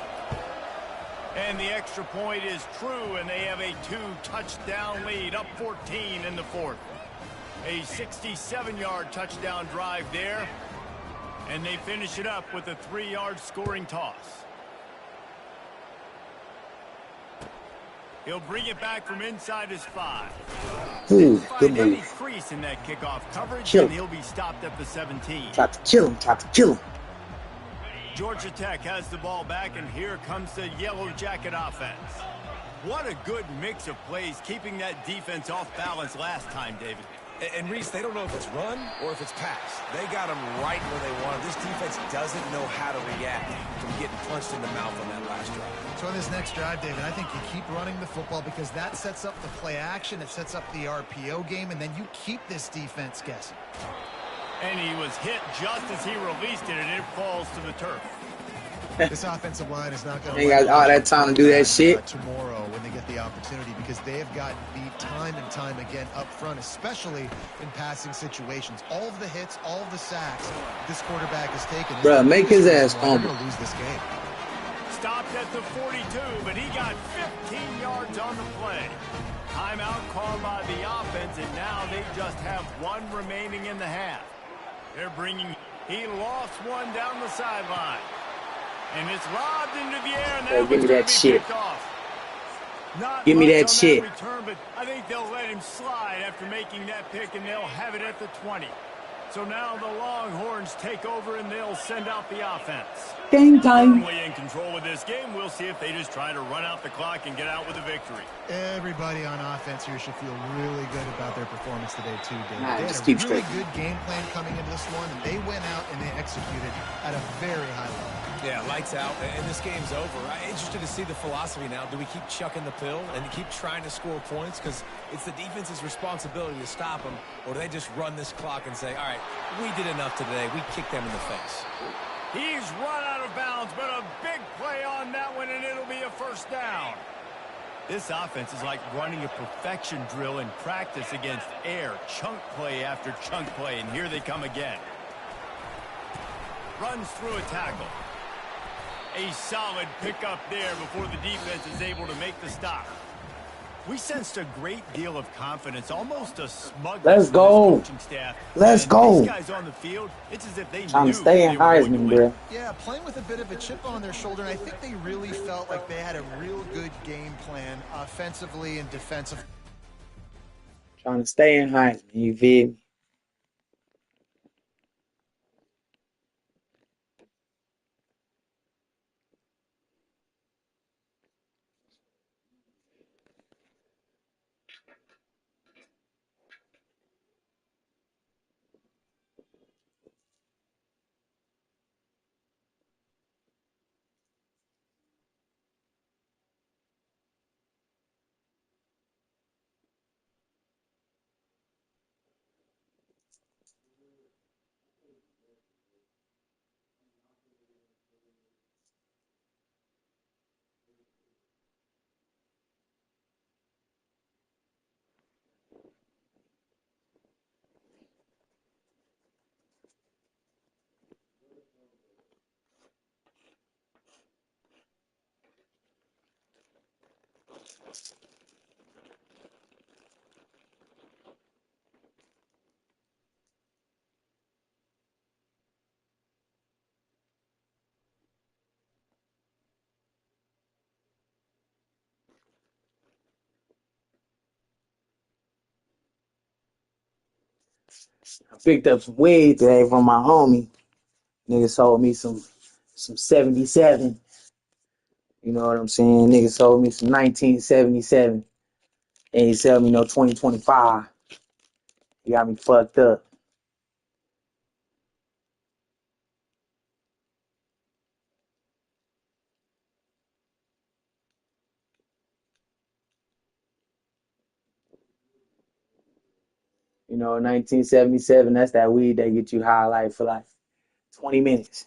And the extra point is true, and they have a 2-touchdown lead, up 14 in the 4th. A 67-yard touchdown drive there, and they finish it up with a 3-yard scoring toss. He'll bring it back from inside his 5. Ooh, good Any move. crease in that kickoff coverage, Kill and him. he'll be stopped at the 17. Tried to kill him. Tried to kill him. Georgia Tech has the ball back, and here comes the Yellow Jacket offense. What a good mix of plays, keeping that defense off balance last time, David. And Reese, they don't know if it's run or if it's pass. They got them right where they want them. This defense doesn't know how to react from getting punched in the mouth on that last drive. So on this next drive, David, I think you keep running the football because that sets up the play action. It sets up the RPO game, and then you keep this defense guessing. And he was hit just as he released it, and it falls to the turf. This offensive line is not going to Ain't got all that time to do that shit. tomorrow when they get the opportunity because they have gotten beat time and time again up front, especially in passing situations. All of the hits, all of the sacks this quarterback has taken. Bruh, make his ass They're humble. going to lose this game. Stopped at the 42, but he got 15 yards on the play. Timeout called by the offense, and now they just have 1 remaining in the half. They're bringing, he lost one down the sideline. And it's lobbed into the air, and that give me one's that gonna be shit. picked off. Not Give me much that on shit. Return, but I think they'll let him slide after making that pick, and they'll have it at the 20. So now the Longhorns take over, and they'll send out the offense. Game time. Firmly in control of this game. We'll see if they just try to run out the clock and get out with a victory. Everybody on offense here should feel really good about their performance today, too, David. Nah, They just had a keep really straight. good game plan coming into this one, and they went out and they executed at a very high level. Yeah, lights out, and this game's over. I'm interested to see the philosophy now. Do we keep chucking the pill and keep trying to score points? Because it's the defense's responsibility to stop them, or do they just run this clock and say, all right, we did enough today. We kicked them in the face. He's run out of bounds, but a big play on that one, and it'll be a first down. This offense is like running a perfection drill in practice against air. Chunk play after chunk play, and here they come again. Runs through a tackle. A solid pickup there before the defense is able to make the stop. We sensed a great deal of confidence, almost a smugness Let's from go. this coaching staff. Let's And go. These guys on the field, it's as if they Trying knew to stay in they were going to Heisman, win. bruh. Yeah, playing with a bit of a chip on their shoulder, and I think they really felt like they had a real good game plan offensively and defensively. Trying to stay in Heisman, you feel me? I picked up some weed today from my homie. Nigga sold me some 77. You know what I'm saying? Nigga sold me some 1977. And he sell me no 2025. He got me fucked up. You know, 1977, that's that weed that get you high like for like 20 minutes.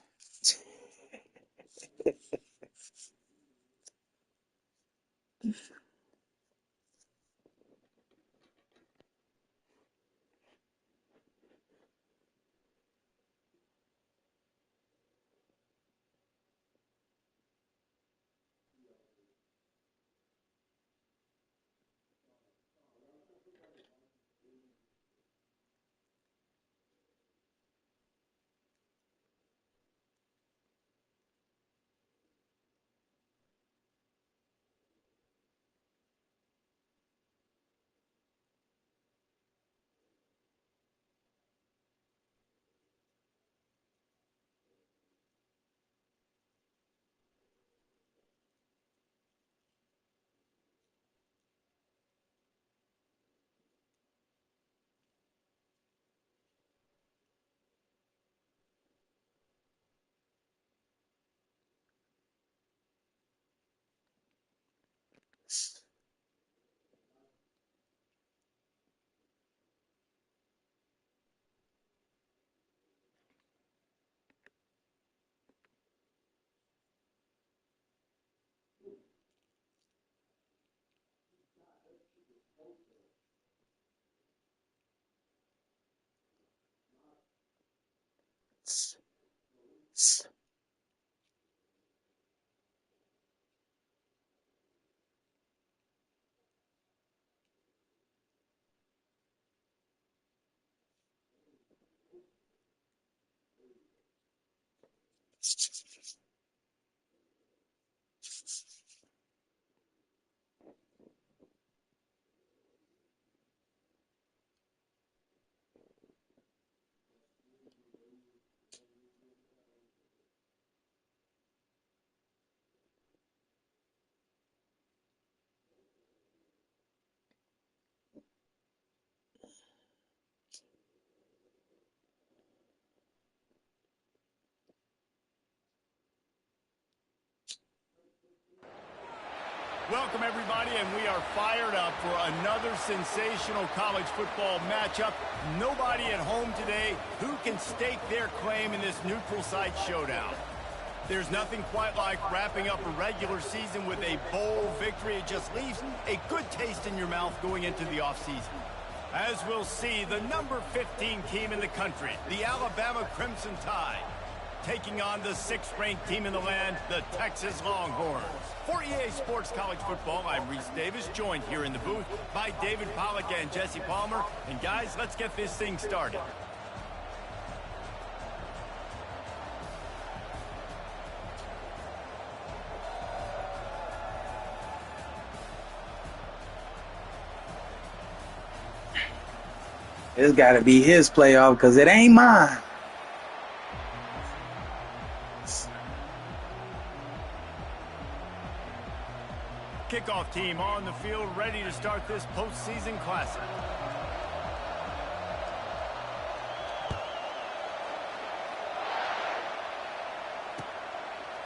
Welcome, everybody, and we are fired up for another sensational college football matchup. Nobody at home today who can stake their claim in this neutral site showdown. There's nothing quite like wrapping up a regular season with a bowl victory. It just leaves a good taste in your mouth going into the offseason. As we'll see, the number 15 team in the country, the Alabama Crimson Tide, taking on the 6th-ranked team in the land, the Texas Longhorns. For EA Sports College Football, I'm Reese Davis, joined here in the booth by David Pollack and Jesse Palmer. And guys, let's get this thing started. This got to be his playoff because it ain't mine. Kickoff team on the field, ready to start this postseason classic.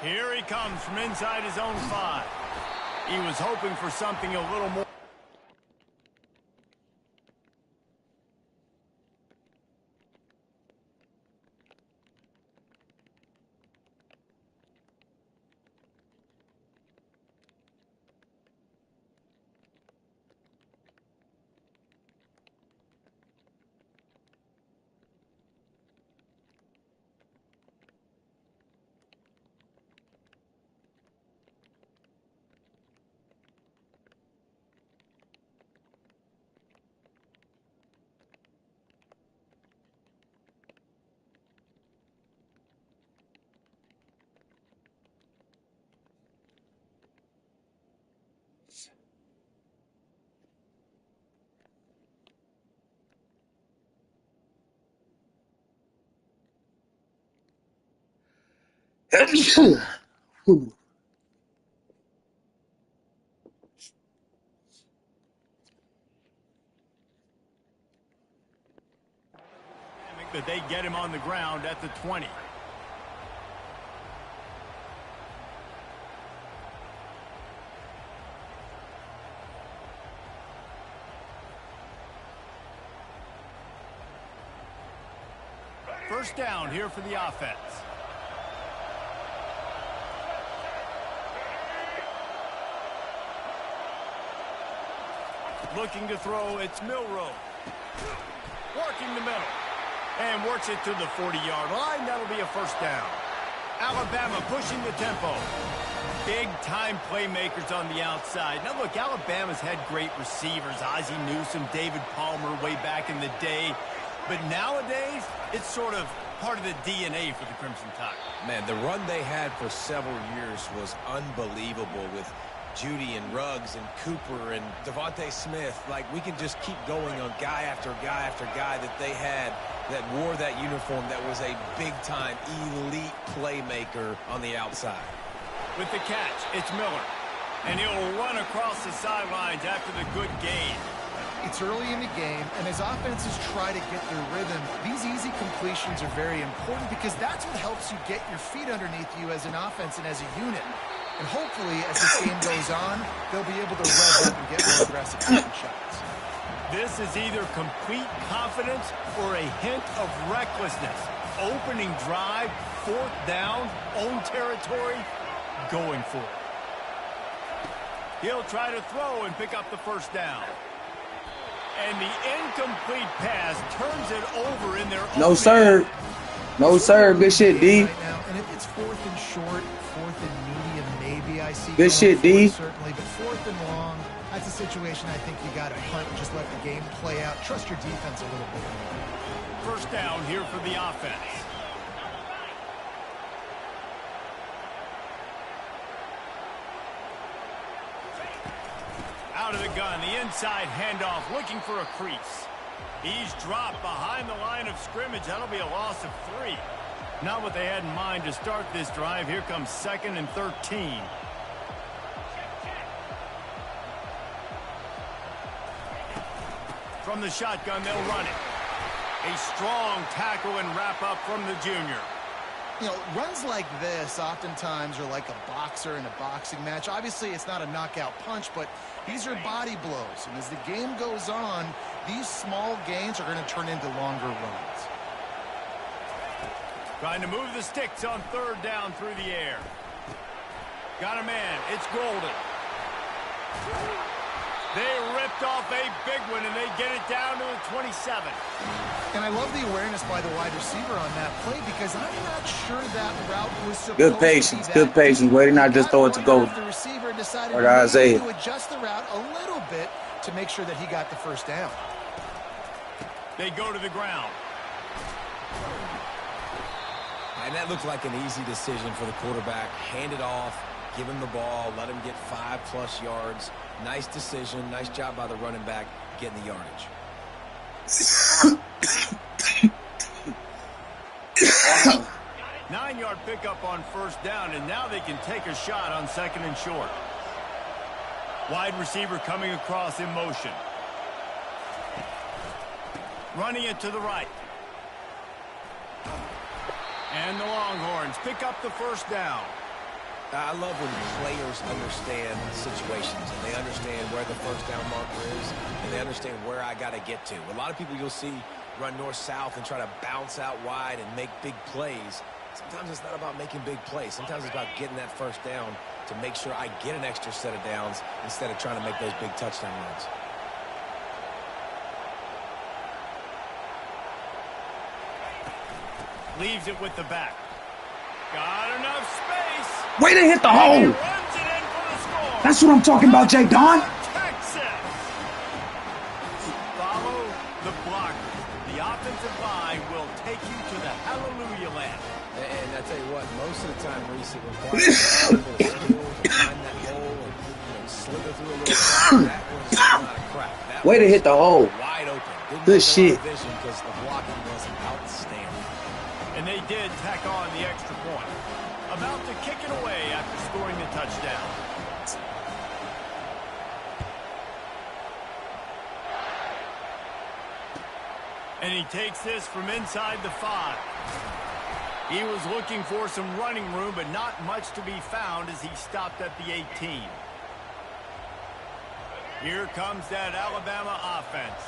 Here he comes from inside his own 5. He was hoping for something a little more. That they get him on the ground at the 20. First down here for the offense. Looking to throw, it's Milroe. Working the middle. And works it to the 40-yard line. That'll be a first down. Alabama pushing the tempo. Big-time playmakers on the outside. Now, look, Alabama's had great receivers. Ozzie Newsome, David Palmer way back in the day. But nowadays, it's sort of part of the DNA for the Crimson Tide. Man, the run they had for several years was unbelievable with Judy and Ruggs and Cooper and Devontae Smith. Like, we can just keep going on guy after guy after guy that they had that wore that uniform that was a big-time elite playmaker on the outside. With the catch, it's Miller. And he'll run across the sidelines after the good gain. It's early in the game, and as offenses try to get their rhythm, these easy completions are very important because that's what helps you get your feet underneath you as an offense and as a unit. And hopefully, as this game goes on, they'll be able to rev up and get more aggressive taking shots. This is either complete confidence or a hint of recklessness. Opening drive, 4th down, own territory, going for it. He'll try to throw and pick up the first down. And the incomplete pass turns it over in their own. No, sir. No, sir. Good shit, D. Right now, and if it's 4th and short, 4th and medium, maybe I see. Good shit, D. Certainly, but 4th and long, that's a situation I think you got to punt and just let the game play out. Trust your defense a little bit. First down here for the offense. Out of the gun, the inside handoff, looking for a crease. He's dropped behind the line of scrimmage. That'll be a loss of 3. Not what they had in mind to start this drive. Here comes 2nd and 13. From the shotgun, they'll run it. A strong tackle and wrap up from the junior. You know, runs like this oftentimes are like a boxer in a boxing match. Obviously, it's not a knockout punch, but these are body blows. And as the game goes on, these small gains are going to turn into longer runs. Trying to move the sticks on 3rd down through the air. Got a man. It's Golden. They ripped off a big one, and they get it down to the 27. And I love the awareness by the wide receiver on that play because I'm not sure that route was supposed Good patience. Good patience. Why did not just throw it to Golden? The receiver decided Or Isaiah. to adjust the route a little bit to make sure that he got the first down. They go to the ground. And that looked like an easy decision for the quarterback. Hand it off, give him the ball, let him get 5+ yards. Nice decision. Nice job by the running back getting the yardage. on first down, and now they can take a shot on 2nd and short. Wide receiver coming across in motion. Running it to the right. And the Longhorns pick up the first down. I love when players understand situations and they understand where the first down marker is and they understand where I got to get to. A lot of people you'll see run north-south and try to bounce out wide and make big plays. Sometimes it's not about making big plays. Sometimes it's about getting that first down to make sure I get an extra set of downs instead of trying to make those big touchdown runs. Leaves it with the back. Got enough space. Way to hit the hole. That's what I'm talking about, Jay Don. Texas. Follow the blocker. The offensive line will take you to the hallelujah land. And I tell you what, most of the time, Reese, it requires a little skill to find that hole and slither through a little crack. That was not a crack. That Way to hit the hole. Wide open. Didn't Good get shit. vision because the blocking was outstanding. And they did tack on the extra point. About to kick it away after scoring the touchdown. And he takes this from inside the 5. He was looking for some running room, but not much to be found as he stopped at the 18. Here comes that Alabama offense.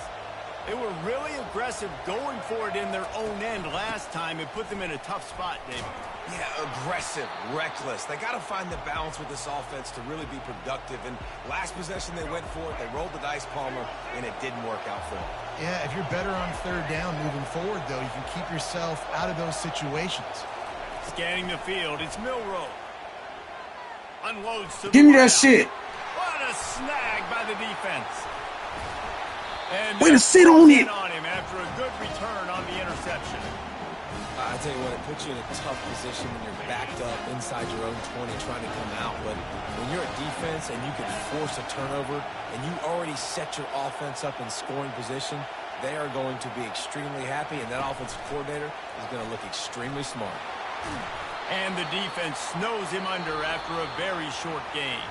They were really aggressive going for it in their own end last time. It put them in a tough spot, David. Yeah, aggressive, reckless. They got to find the balance with this offense to really be productive. And last possession, they went for it. They rolled the dice, Palmer, and it didn't work out for them. Yeah, if you're better on third down moving forward, though, you can keep yourself out of those situations. Scanning the field, it's Milroe. Unloads to the Give me that ground. shit. What a snag by the defense. And Way to sit on it. on him after a good return on the interception. I tell you what, it puts you in a tough position when you're backed up inside your own 20 trying to come out. But when you're a defense and you can force a turnover and you already set your offense up in scoring position, they are going to be extremely happy, and that offensive coordinator is going to look extremely smart. And the defense snows him under after a very short game.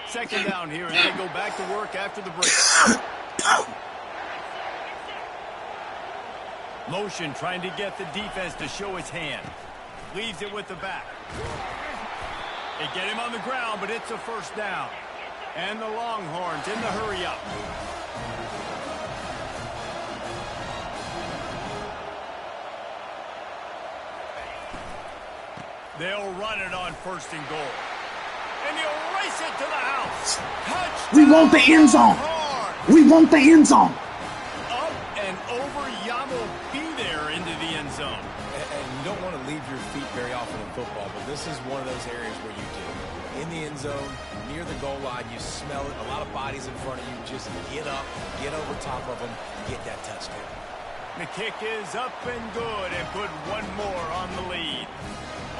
Second down here as they go back to work after the break. Motion trying to get the defense to show his hand. Leaves it with the back. They get him on the ground, but it's a first down. And the Longhorns in the hurry up. They'll run it on first and goal. And he'll race it to the house. Touchdown. We want the end zone. We want the end zone. Up and over. Yam will be there into the end zone. And you don't want to leave your feet very often in football, but this is one of those areas where you do. In the end zone, near the goal line, you smell it. A lot of bodies in front of you. Just get up, get over top of them, get that touchdown. The kick is up and good and put one more on the lead.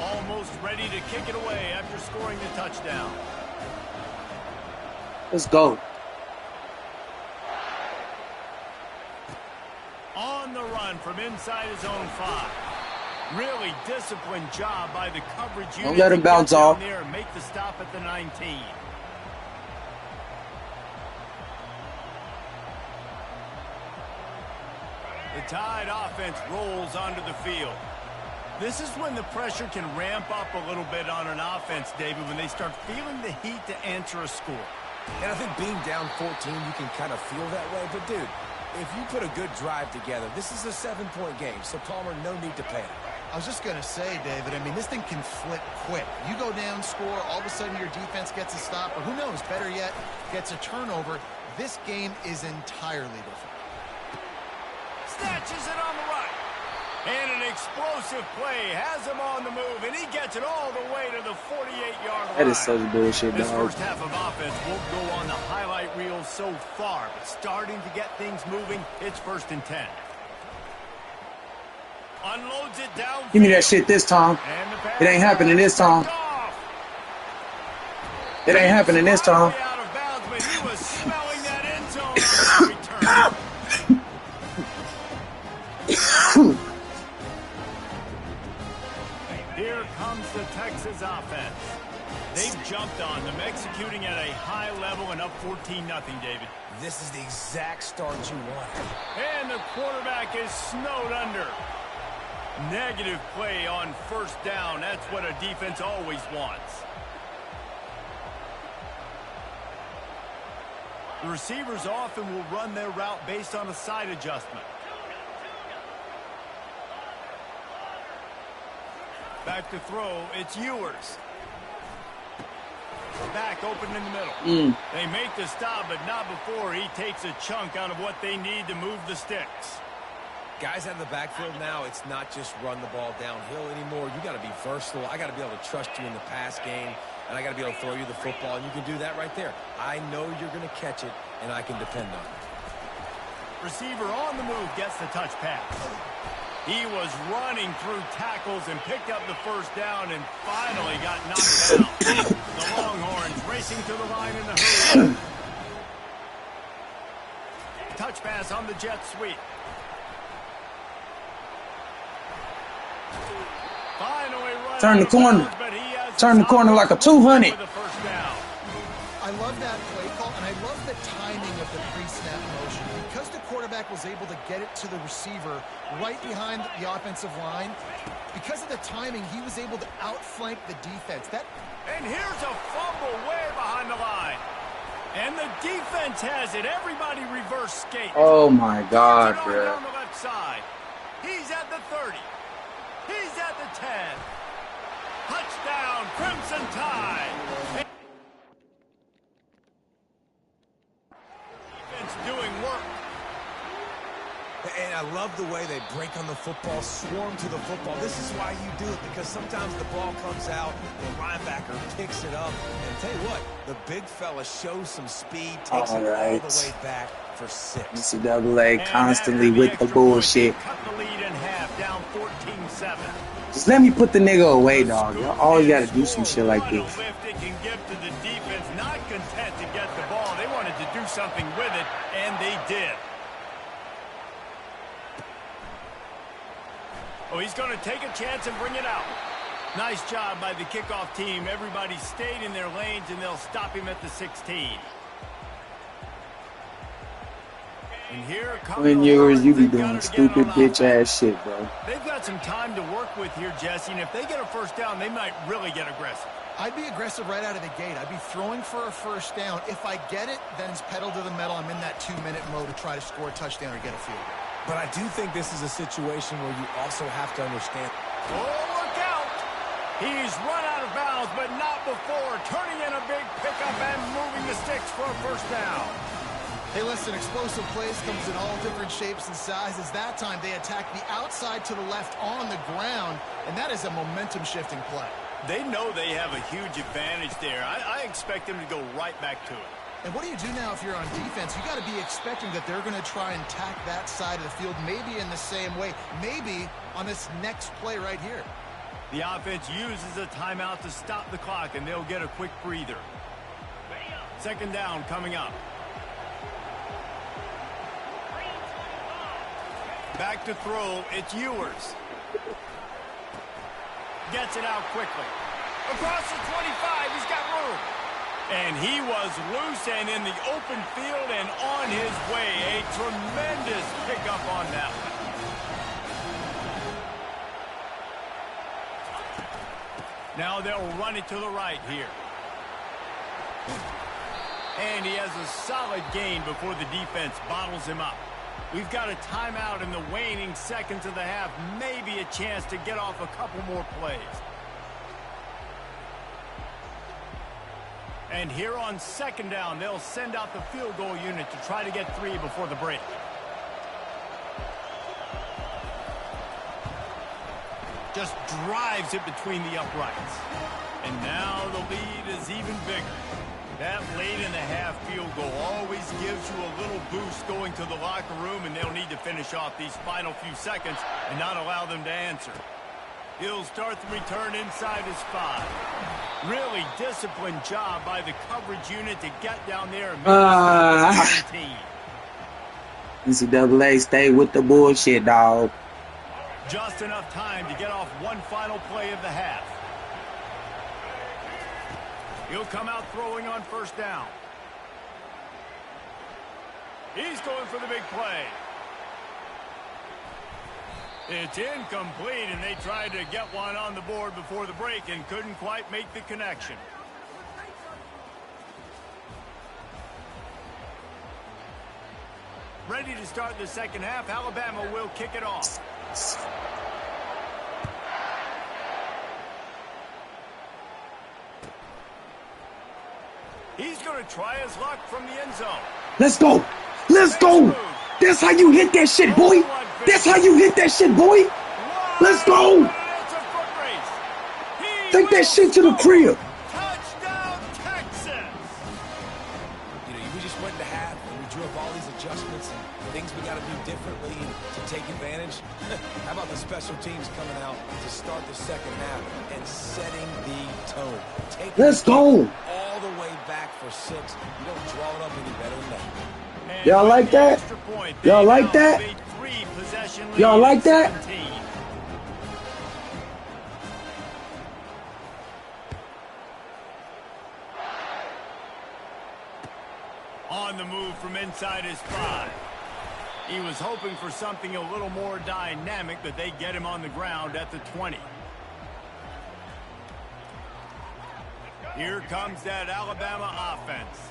Almost ready to kick it away after scoring the touchdown. Let's go. On the run from inside his own 5. Really disciplined job by the coverage unit. Don't let him bounce off. There and make the stop at the 19. The Tide offense rolls onto the field. This is when the pressure can ramp up a little bit on an offense, David, when they start feeling the heat to answer a score. And I think being down 14, you can kind of feel that way. But, dude, if you put a good drive together, this is a 7-point game. So, Palmer, no need to panic. I was just going to say, David, I mean, this thing can flip quick. You go down, score, all of a sudden your defense gets a stop, or who knows, better yet, gets a turnover. This game is entirely different. Snatches it on the right. And an explosive play has him on the move, and he gets it all the way to the 48-yard line. That is such bullshit, This dog. first half of offense won't go on the highlight reel so far, but starting to get things moving, it's 1st and 10. Unloads it down. Give me that shit this time. It ain't happening this time. It ain't happening this time. Out of bounds, but he was Texas offense. They've jumped on them, executing at a high level and up 14-0, David. This is the exact start you want. And the quarterback is snowed under. Negative play on first down. That's what a defense always wants. The receivers often will run their route based on a side adjustment. Back to throw, it's Ewers. Back open in the middle. They make the stop, but not before he takes a chunk out of what they need to move the sticks. Guys out of the backfield now, it's not just run the ball downhill anymore. You got to be versatile. I got to be able to trust you in the pass game, and I got to be able to throw you the football, and you can do that right there. I know you're going to catch it, and I can depend on it. Receiver on the move gets the touch pass. He was running through tackles and picked up the first down and finally got knocked out. The Longhorns racing to the line in the hurry. Touch pass on the jet sweep. Finally turn the corner. Turn the corner like a 200. I love that play call, and I love the timing of the pre-snap motion. Because the quarterback was able to get it to the receiver right behind the offensive line, because of the timing, he was able to outflank the defense. And here's a fumble way behind the line. And the defense has it. Everybody reverse skate. Oh, my God, bro. On the left side. He's at the 30. He's at the 10. Touchdown, Crimson Tide. Defense doing work. And I love the way they break on the football, swarm to the football. This is why you do it, because sometimes the ball comes out, the linebacker picks it up, and tell you what, the big fella shows some speed, takes it all the way back for 6. NCAA constantly with the bullshit. Cut the lead in half, down 14-7. Just let me put the nigga away, dog. Y'all always got to do some shit like this. Lift it can give to the defense, not content to get the ball. They wanted to do something with it, and they did. Oh, he's going to take a chance and bring it out. Nice job by the kickoff team. Everybody stayed in their lanes, and they'll stop him at the 16. And here when you be doing stupid bitch-ass shit, bro. They've got some time to work with here, Jesse, and if they get a first down, they might really get aggressive. I'd be aggressive right out of the gate. I'd be throwing for a first down. If I get it, then it's pedal to the metal. I'm in that 2-minute mode to try to score a touchdown or get a field goal. But I do think this is a situation where you also have to understand. Oh, look out! He's run out of bounds, but not before turning in a big pickup and moving the sticks for a first down. Hey, listen, explosive plays comes in all different shapes and sizes. That time they attacked the outside to the left on the ground, and that is a momentum-shifting play. They know they have a huge advantage there. I expect them to go right back to it. And what do you do now if you're on defense? You got to be expecting that they're going to try and tack that side of the field, maybe in the same way, maybe on this next play right here. The offense uses a timeout to stop the clock, and they'll get a quick breather. Second down coming up. Back to throw, it's Ewers. Gets it out quickly. Across the 25, he's got room. And he was loose and in the open field and on his way. A tremendous pickup on that one. Now they'll run it to the right here. And he has a solid gain before the defense bottles him up. We've got a timeout in the waning seconds of the half. Maybe a chance to get off a couple more plays. And here on second down, they'll send out the field goal unit to try to get 3 before the break. Just drives it between the uprights. And now the lead is even bigger. That late in the half field goal always gives you a little boost going to the locker room, and they'll need to finish off these final few seconds and not allow them to answer. He'll start the return inside his 5. Really disciplined job by the coverage unit to get down there and make it 17. NCAA, stay with the bullshit, dog. Just enough time to get off one final play of the half. He'll come out throwing on first down. He's going for the big play. It's incomplete, and they tried to get one on the board before the break and couldn't quite make the connection. Ready to start the second half. Alabama will kick it off. He's going to try his luck from the end zone. Let's go. Let's go. That's how you hit that shit, boy. That's how you hit that shit, boy. Let's go. Take that shit to the crib. Touchdown, Texas. You know, we just went to half and we drew up all these adjustments and things we got to do differently to take advantage. How about the special teams coming out to start the second half and setting the tone? Let's go. All the way back for 6. You don't draw it up any better than that. Y'all like that? Y'all like that? Y'all like that? On the move from inside his 5. He was hoping for something a little more dynamic, but they get him on the ground at the 20. Here comes that Alabama offense.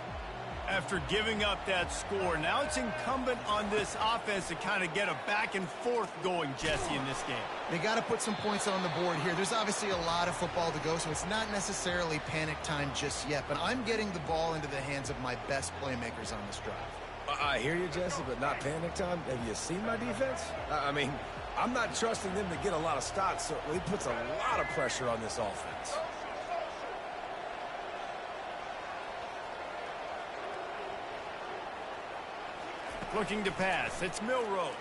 After giving up that score, now it's incumbent on this offense to kind of get a back and forth going, Jesse, in this game. They got to put some points on the board here. There's obviously a lot of football to go, so it's not necessarily panic time just yet, but I'm getting the ball into the hands of my best playmakers on this drive. I hear you, Jesse, but not panic time. Have you seen my defense? I mean, I'm not trusting them to get a lot of stops, so he puts a lot of pressure on this offense. Looking to pass. It's Milroe.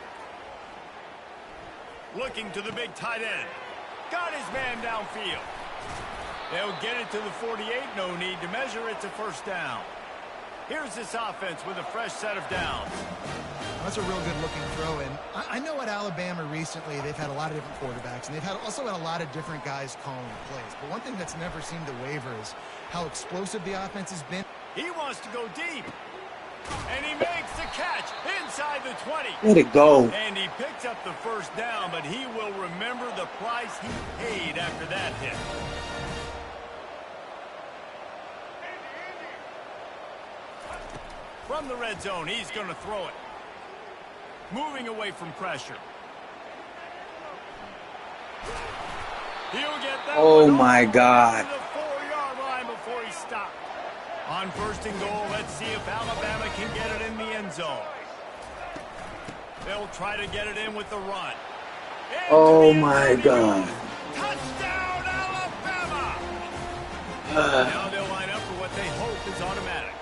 Looking to the big tight end. Got his man downfield. They'll get it to the 48. No need to measure. It's a first down. Here's this offense with a fresh set of downs. That's a real good-looking throw. And I know at Alabama recently they've had a lot of different quarterbacks, and they've also had a lot of different guys calling the plays. But one thing that's never seemed to waver is how explosive the offense has been. He wants to go deep. And he makes the catch inside the 20. Let it go. And he picks up the first down, but he will remember the price he paid after that hit. From the red zone, he's going to throw it. Moving away from pressure. He'll get that. Oh, my God. To the 4-yard line before he stopped. On first and goal, let's see if Alabama can get it in the end zone. They'll try to get it in with the run. Oh, my God. Touchdown, Alabama! Now they'll line up for what they hope is automatic.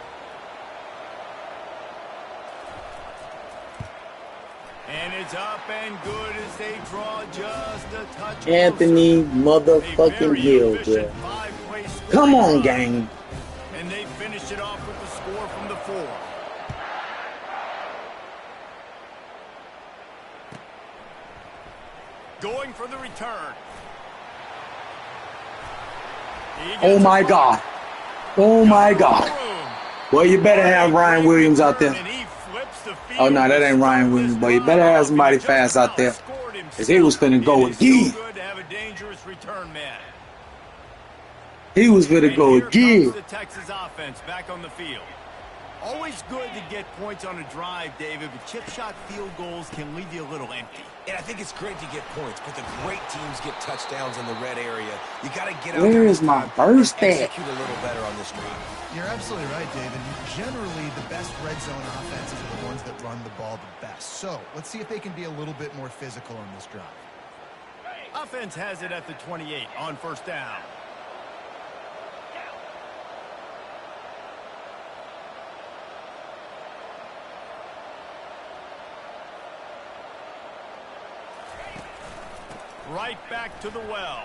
And it's up and good as they draw just a touch. Anthony motherfucking Hill, bro. Come on, gang. And they finish it off with the score from the 4. Going for the return. Oh, my God. Oh, my God. Well, you better have Ryan Williams out there. Oh, no, that ain't Ryan Williams, but you better have somebody fast out there. Because he was finna go again. He was finna go again. The Texas offense back on the field. Always good to get points on a drive, David, but chip shot field goals can leave you a little empty. And I think it's great to get points, but the great teams get touchdowns in the red area. You got to get out Where there is my burst at? execute a little better on this drive. You're absolutely right, David. Generally, the best red zone offenses are the ones that run the ball the best. So let's see if they can be a little bit more physical on this drive. Offense has it at the 28 on first down. Right back to the well.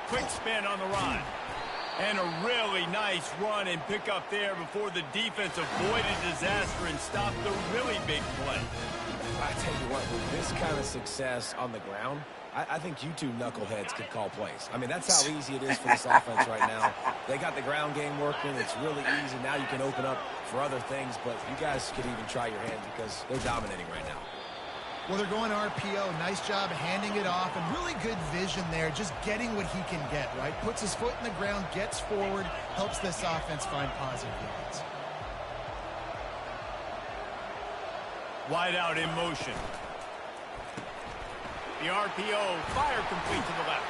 Quick spin on the run. And a really nice run and pick up there before the defense avoided disaster and stopped the really big play. I tell you what, with this kind of success on the ground, I think you two knuckleheads could call plays. I mean, that's how easy it is for this offense right now. They got the ground game working. It's really easy. Now you can open up for other things, but you guys could even try your hand because they're dominating right now. Well, they're going RPO. Nice job handing it off, and really good vision there, just getting what he can get, right? Puts his foot in the ground, gets forward, helps this offense find positive yards. Wide out in motion. The RPO, fire complete to the left.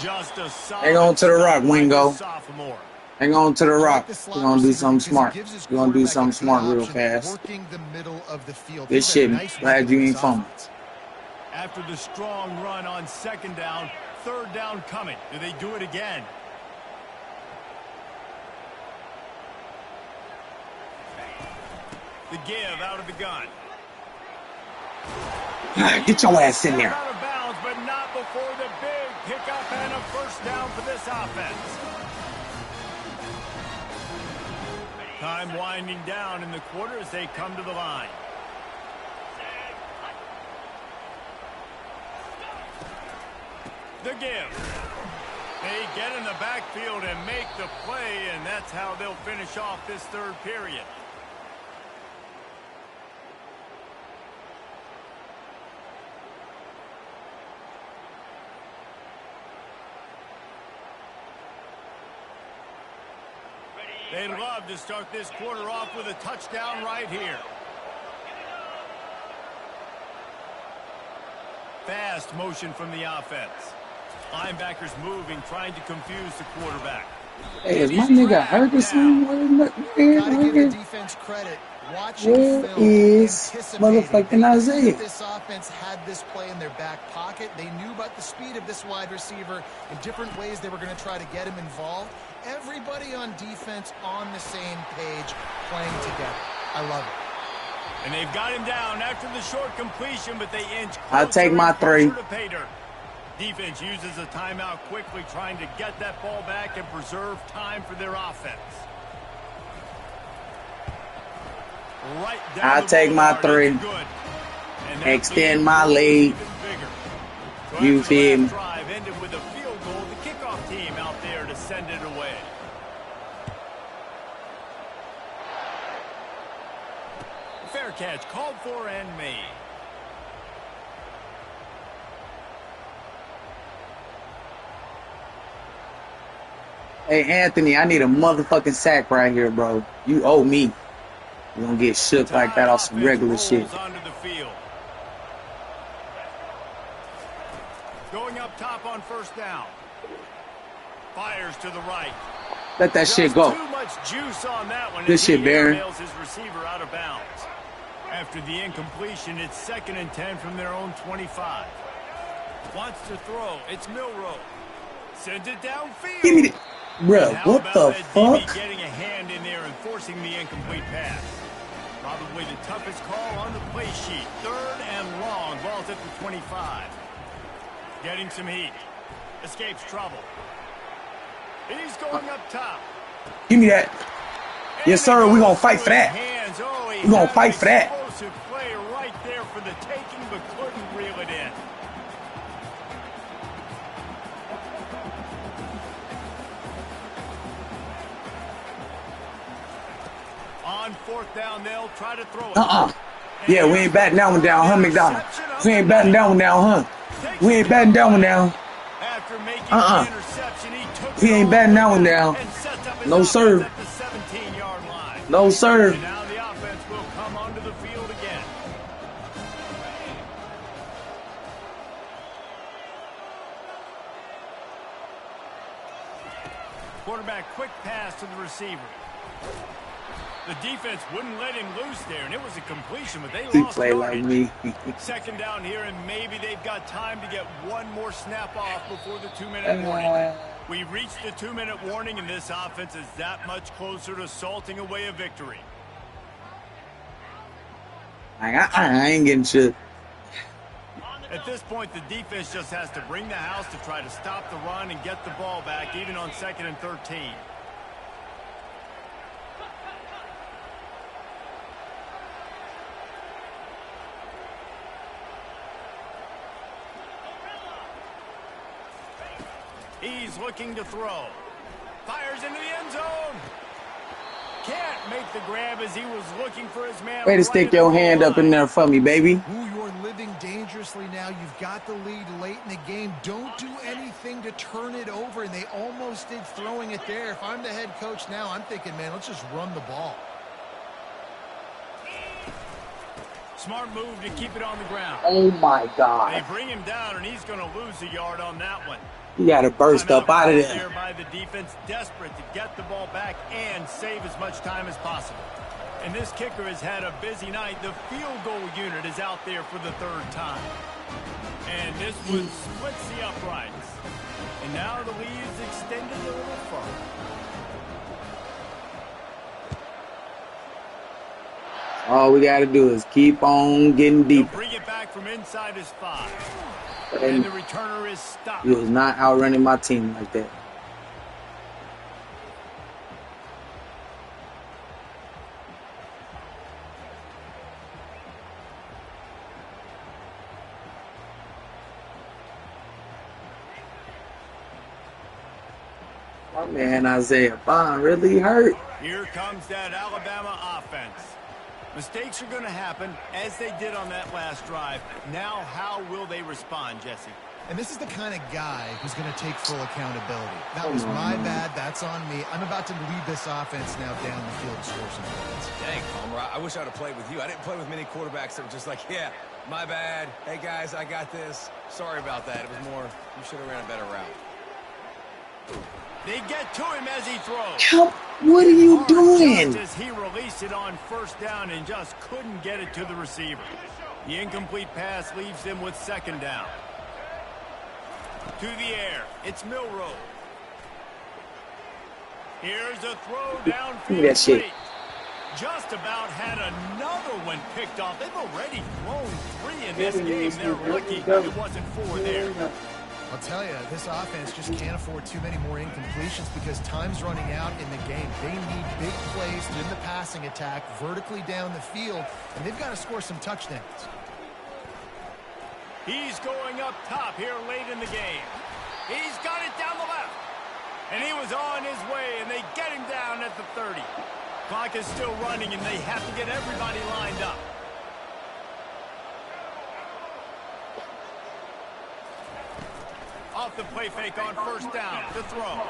Just a solid. Hang on to the rock, Wingo. Sophomore. Hang on to the rock. We're going to do something smart. We're going to do something smart real fast. Working the middle of the field. Good shit. Glad you ain't fumbled. After the strong run on second down, third down coming. Do they do it again? The give out of the gun. Get your ass in there. Out of bounds, but not before the big pickup and a first down for this offense. Time winding down in the quarter as they come to the line. The give. They get in the backfield and make the play, and that's how they'll finish off this third period. They'd love to start this quarter off with a touchdown right here. Fast motion from the offense. Linebackers moving, trying to confuse the quarterback. Hey, is my nigga hurt or something? Gotta give the defense credit. Watching Where film, is anticipating. motherfucking Isaiah? This offense had this play in their back pocket. They knew about the speed of this wide receiver in different ways they were going to try to get him involved. Everybody on defense on the same page, playing together. I love it. And they've got him down after the short completion, but they inch closer. I'll take my three. Defense uses a timeout quickly, trying to get that ball back and preserve time for their offense. Right down I'll take my three. Extend my lead. You feel me? Drive ended with a field goal. The kickoff team out there to send it away. Fair catch called for and made. Hey, Anthony, I need a motherfucking sack right here, bro. You owe me. You don't get shook like that off some regular shit. Onto the field. Going up top on first down. Fires to the right. Let that shit go. Too much juice on that one. Good shit, Baron. His receiver out of bounds. After the incompletion, it's 2nd and 10 from their own 25. Wants to throw. It's Milroe. Sends it downfield. Give me the... Bruh, what the fuck? Getting a hand in there and forcing the incomplete pass. Probably the toughest call on the play sheet. 3rd and long. Ball's at the 25. Getting some heat. Escapes trouble. He's going up top. Give me that. Yes, sir. We're going to fight for that. We're going to fight for that. Explosive play right there for the taking, but couldn't reel it in. On 4th down, they'll try to throw it. Yeah, we ain't batting that one down, huh, McDonald? We ain't batting that one down, huh? We ain't batting that one down. After making the interception, he took We ain't batting that one down. No, sir. at the 17-yard line. No, sir. And now the offense will come onto the field again. Quarterback quick pass to the receiver. The defense wouldn't let him loose there, and it was a completion, but they He lost played like me. 2nd down here, and maybe they've got time to get one more snap off before the 2-minute warning. We reached the 2-minute warning, and this offense is that much closer to salting away a victory. I ain't getting shit. At this point, the defense just has to bring the house to try to stop the run and get the ball back, even on 2nd and 13. He's looking to throw. Fires into the end zone. Can't make the grab as he was looking for his man. Way to stick your hand up in there for me, baby. Ooh, you're living dangerously now. You've got the lead late in the game. Don't do anything to turn it over, and they almost did throwing it there. If I'm the head coach now, I'm thinking, man, let's just run the ball. Smart move to keep it on the ground. Oh, my God. They bring him down, and he's going to lose a yard on that one. You got to burst up out of there. By the defense, desperate to get the ball back and save as much time as possible. And this kicker has had a busy night. The field goal unit is out there for the third time. And this one splits the uprights. And now the lead is extended a little further. All we got to do is keep on getting deep. Bring it back from inside his 5. And the returner is stopped. He was not outrunning my team like that. My man Isaiah Bond really hurt. Here comes that Alabama offense. Mistakes are going to happen, as they did on that last drive. Now, how will they respond, Jesse? And this is the kind of guy who's going to take full accountability. That was my bad. That's on me. I'm about to lead this offense now down the field and score some points. Dang, Palmer, I wish I would have played with you. I didn't play with many quarterbacks that were just like, yeah, my bad. Hey, guys, I got this. Sorry about that. It was more, you should have ran a better route. They get to him as he throws. What are you doing? Just as he released it on first down and just couldn't get it to the receiver. The incomplete pass leaves them with second down. To the air. It's Milroe. Here's a throw downfield. That shit. Just about had another one picked off. They've already thrown 3 in this game. They're lucky it wasn't 4 there. I'll tell you, this offense just can't afford too many more incompletions because time's running out in the game. They need big plays in the passing attack, vertically down the field, and they've got to score some touchdowns. He's going up top here late in the game. He's got it down the left. And he was on his way, and they get him down at the 30. Clock is still running, and they have to get everybody lined up. Off the play fake on first down to throw.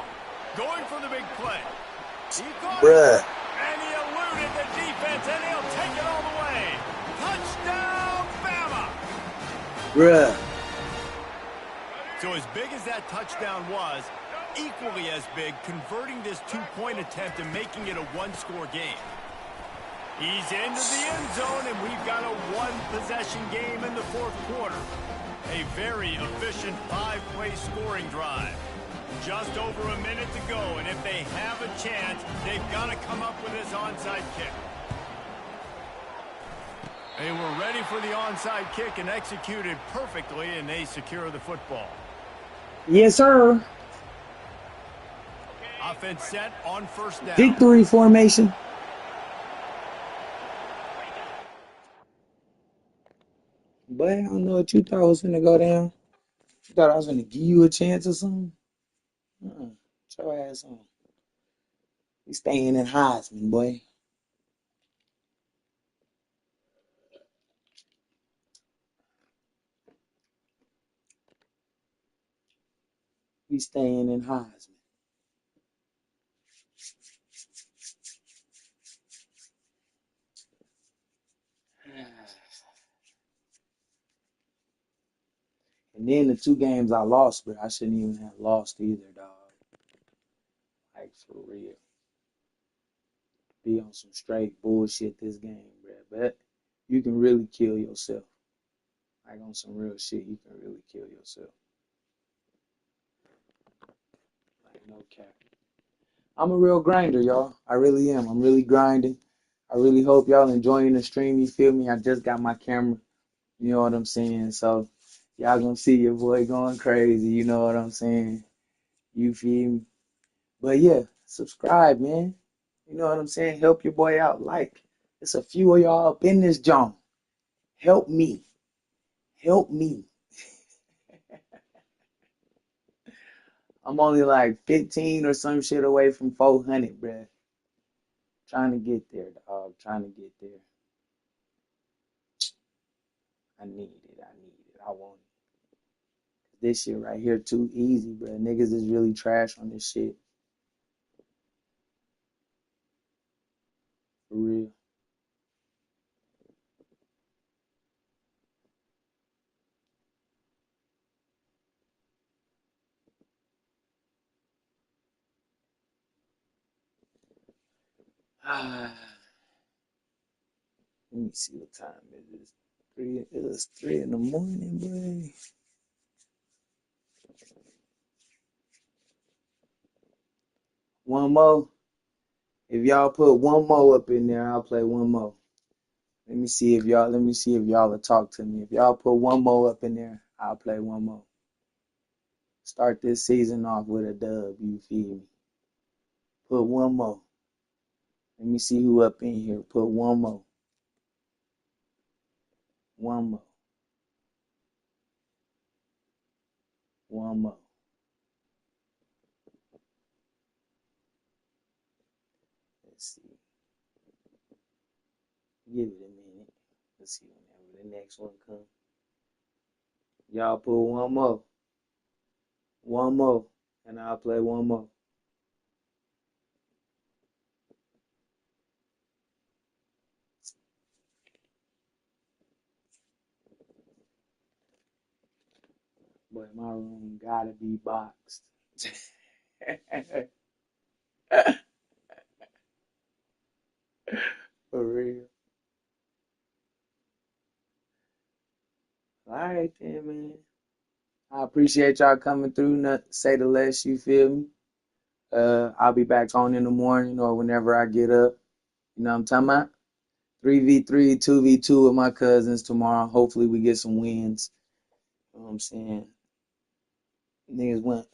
Going for the big play. He caught it, and he eluded the defense, and he'll take it all the way. Touchdown, Bama! So as big as that touchdown was, equally as big, converting this 2-point attempt and making it a 1-score game. He's into the end zone, and we've got a 1-possession game in the fourth quarter. A very efficient 5-play scoring drive. Just over a minute to go, and if they have a chance, they've got to come up with this onside kick. They were ready for the onside kick and executed perfectly, and they secure the football. Yes, sir. Offense set on first down. Victory formation. But I don't know what you thought was going to go down. You thought I was going to give you a chance or something? Get your ass on. We staying in Heisman, boy. We staying in Heisman. And then the 2 games I lost, but I shouldn't even have lost either, dog. Like, for real. Be on some straight bullshit this game, bruh. But you can really kill yourself. Like, on some real shit, you can really kill yourself. Like, no cap. I'm a real grinder, y'all. I really am. I'm really grinding. I really hope y'all enjoying the stream. You feel me? I just got my camera. You know what I'm saying? So, y'all gonna see your boy going crazy. You know what I'm saying? You feel me? But yeah, subscribe, man. You know what I'm saying? Help your boy out. Like, it's a few of y'all up in this joint. Help me. Help me. I'm only like 15 or some shit away from 400, bruh. Trying to get there, dog. Trying to get there. I need it. I need it. I want it. This shit right here too easy, bruh. Niggas is really trash on this shit. For real. Let me see what time it is. It was 3 in the morning, boy. One more. If y'all put one more up in there, I'll play one more. Let me see if y'all will talk to me. If y'all put one more up in there, I'll play one more. Start this season off with a dub, you feel me? Put one more. Let me see who up in here. Put one more. One more. One more. Let's see. Give it a minute. Let's see whenever the next one comes. Y'all put one more. One more. And I'll play one more. But my room gotta be boxed. For real. All right then, man. I appreciate y'all coming through. Not to say the less, you feel me? I'll be back on in the morning or whenever I get up. You know what I'm talking about? 3v3, 2v2 with my cousins tomorrow. Hopefully we get some wins. You know what I'm saying? Niggas went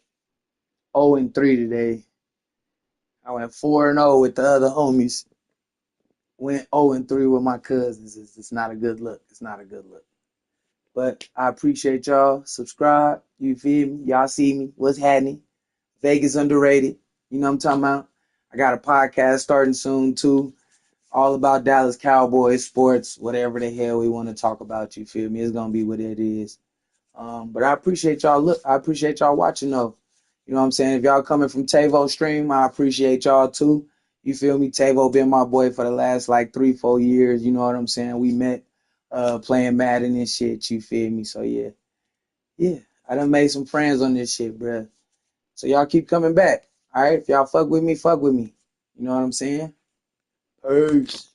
0-3 today. I went 4-0 with the other homies. Went 0-3 with my cousins. It's not a good look. It's not a good look. But I appreciate y'all. Subscribe. You feel me? Y'all see me. What's happening? Vegas underrated. You know what I'm talking about? I got a podcast starting soon too. All about Dallas Cowboys, sports, whatever the hell we want to talk about. You feel me? It's gonna be what it is. But I appreciate y'all. Look, I appreciate y'all watching though. You know what I'm saying? If y'all coming from Tavo Stream, I appreciate y'all too. You feel me? Tavo been my boy for the last like 3-4 years. You know what I'm saying? We met playing Madden and shit. You feel me? So yeah. I done made some friends on this shit, bruh. So y'all keep coming back. All right? If y'all fuck with me, fuck with me. You know what I'm saying? Peace.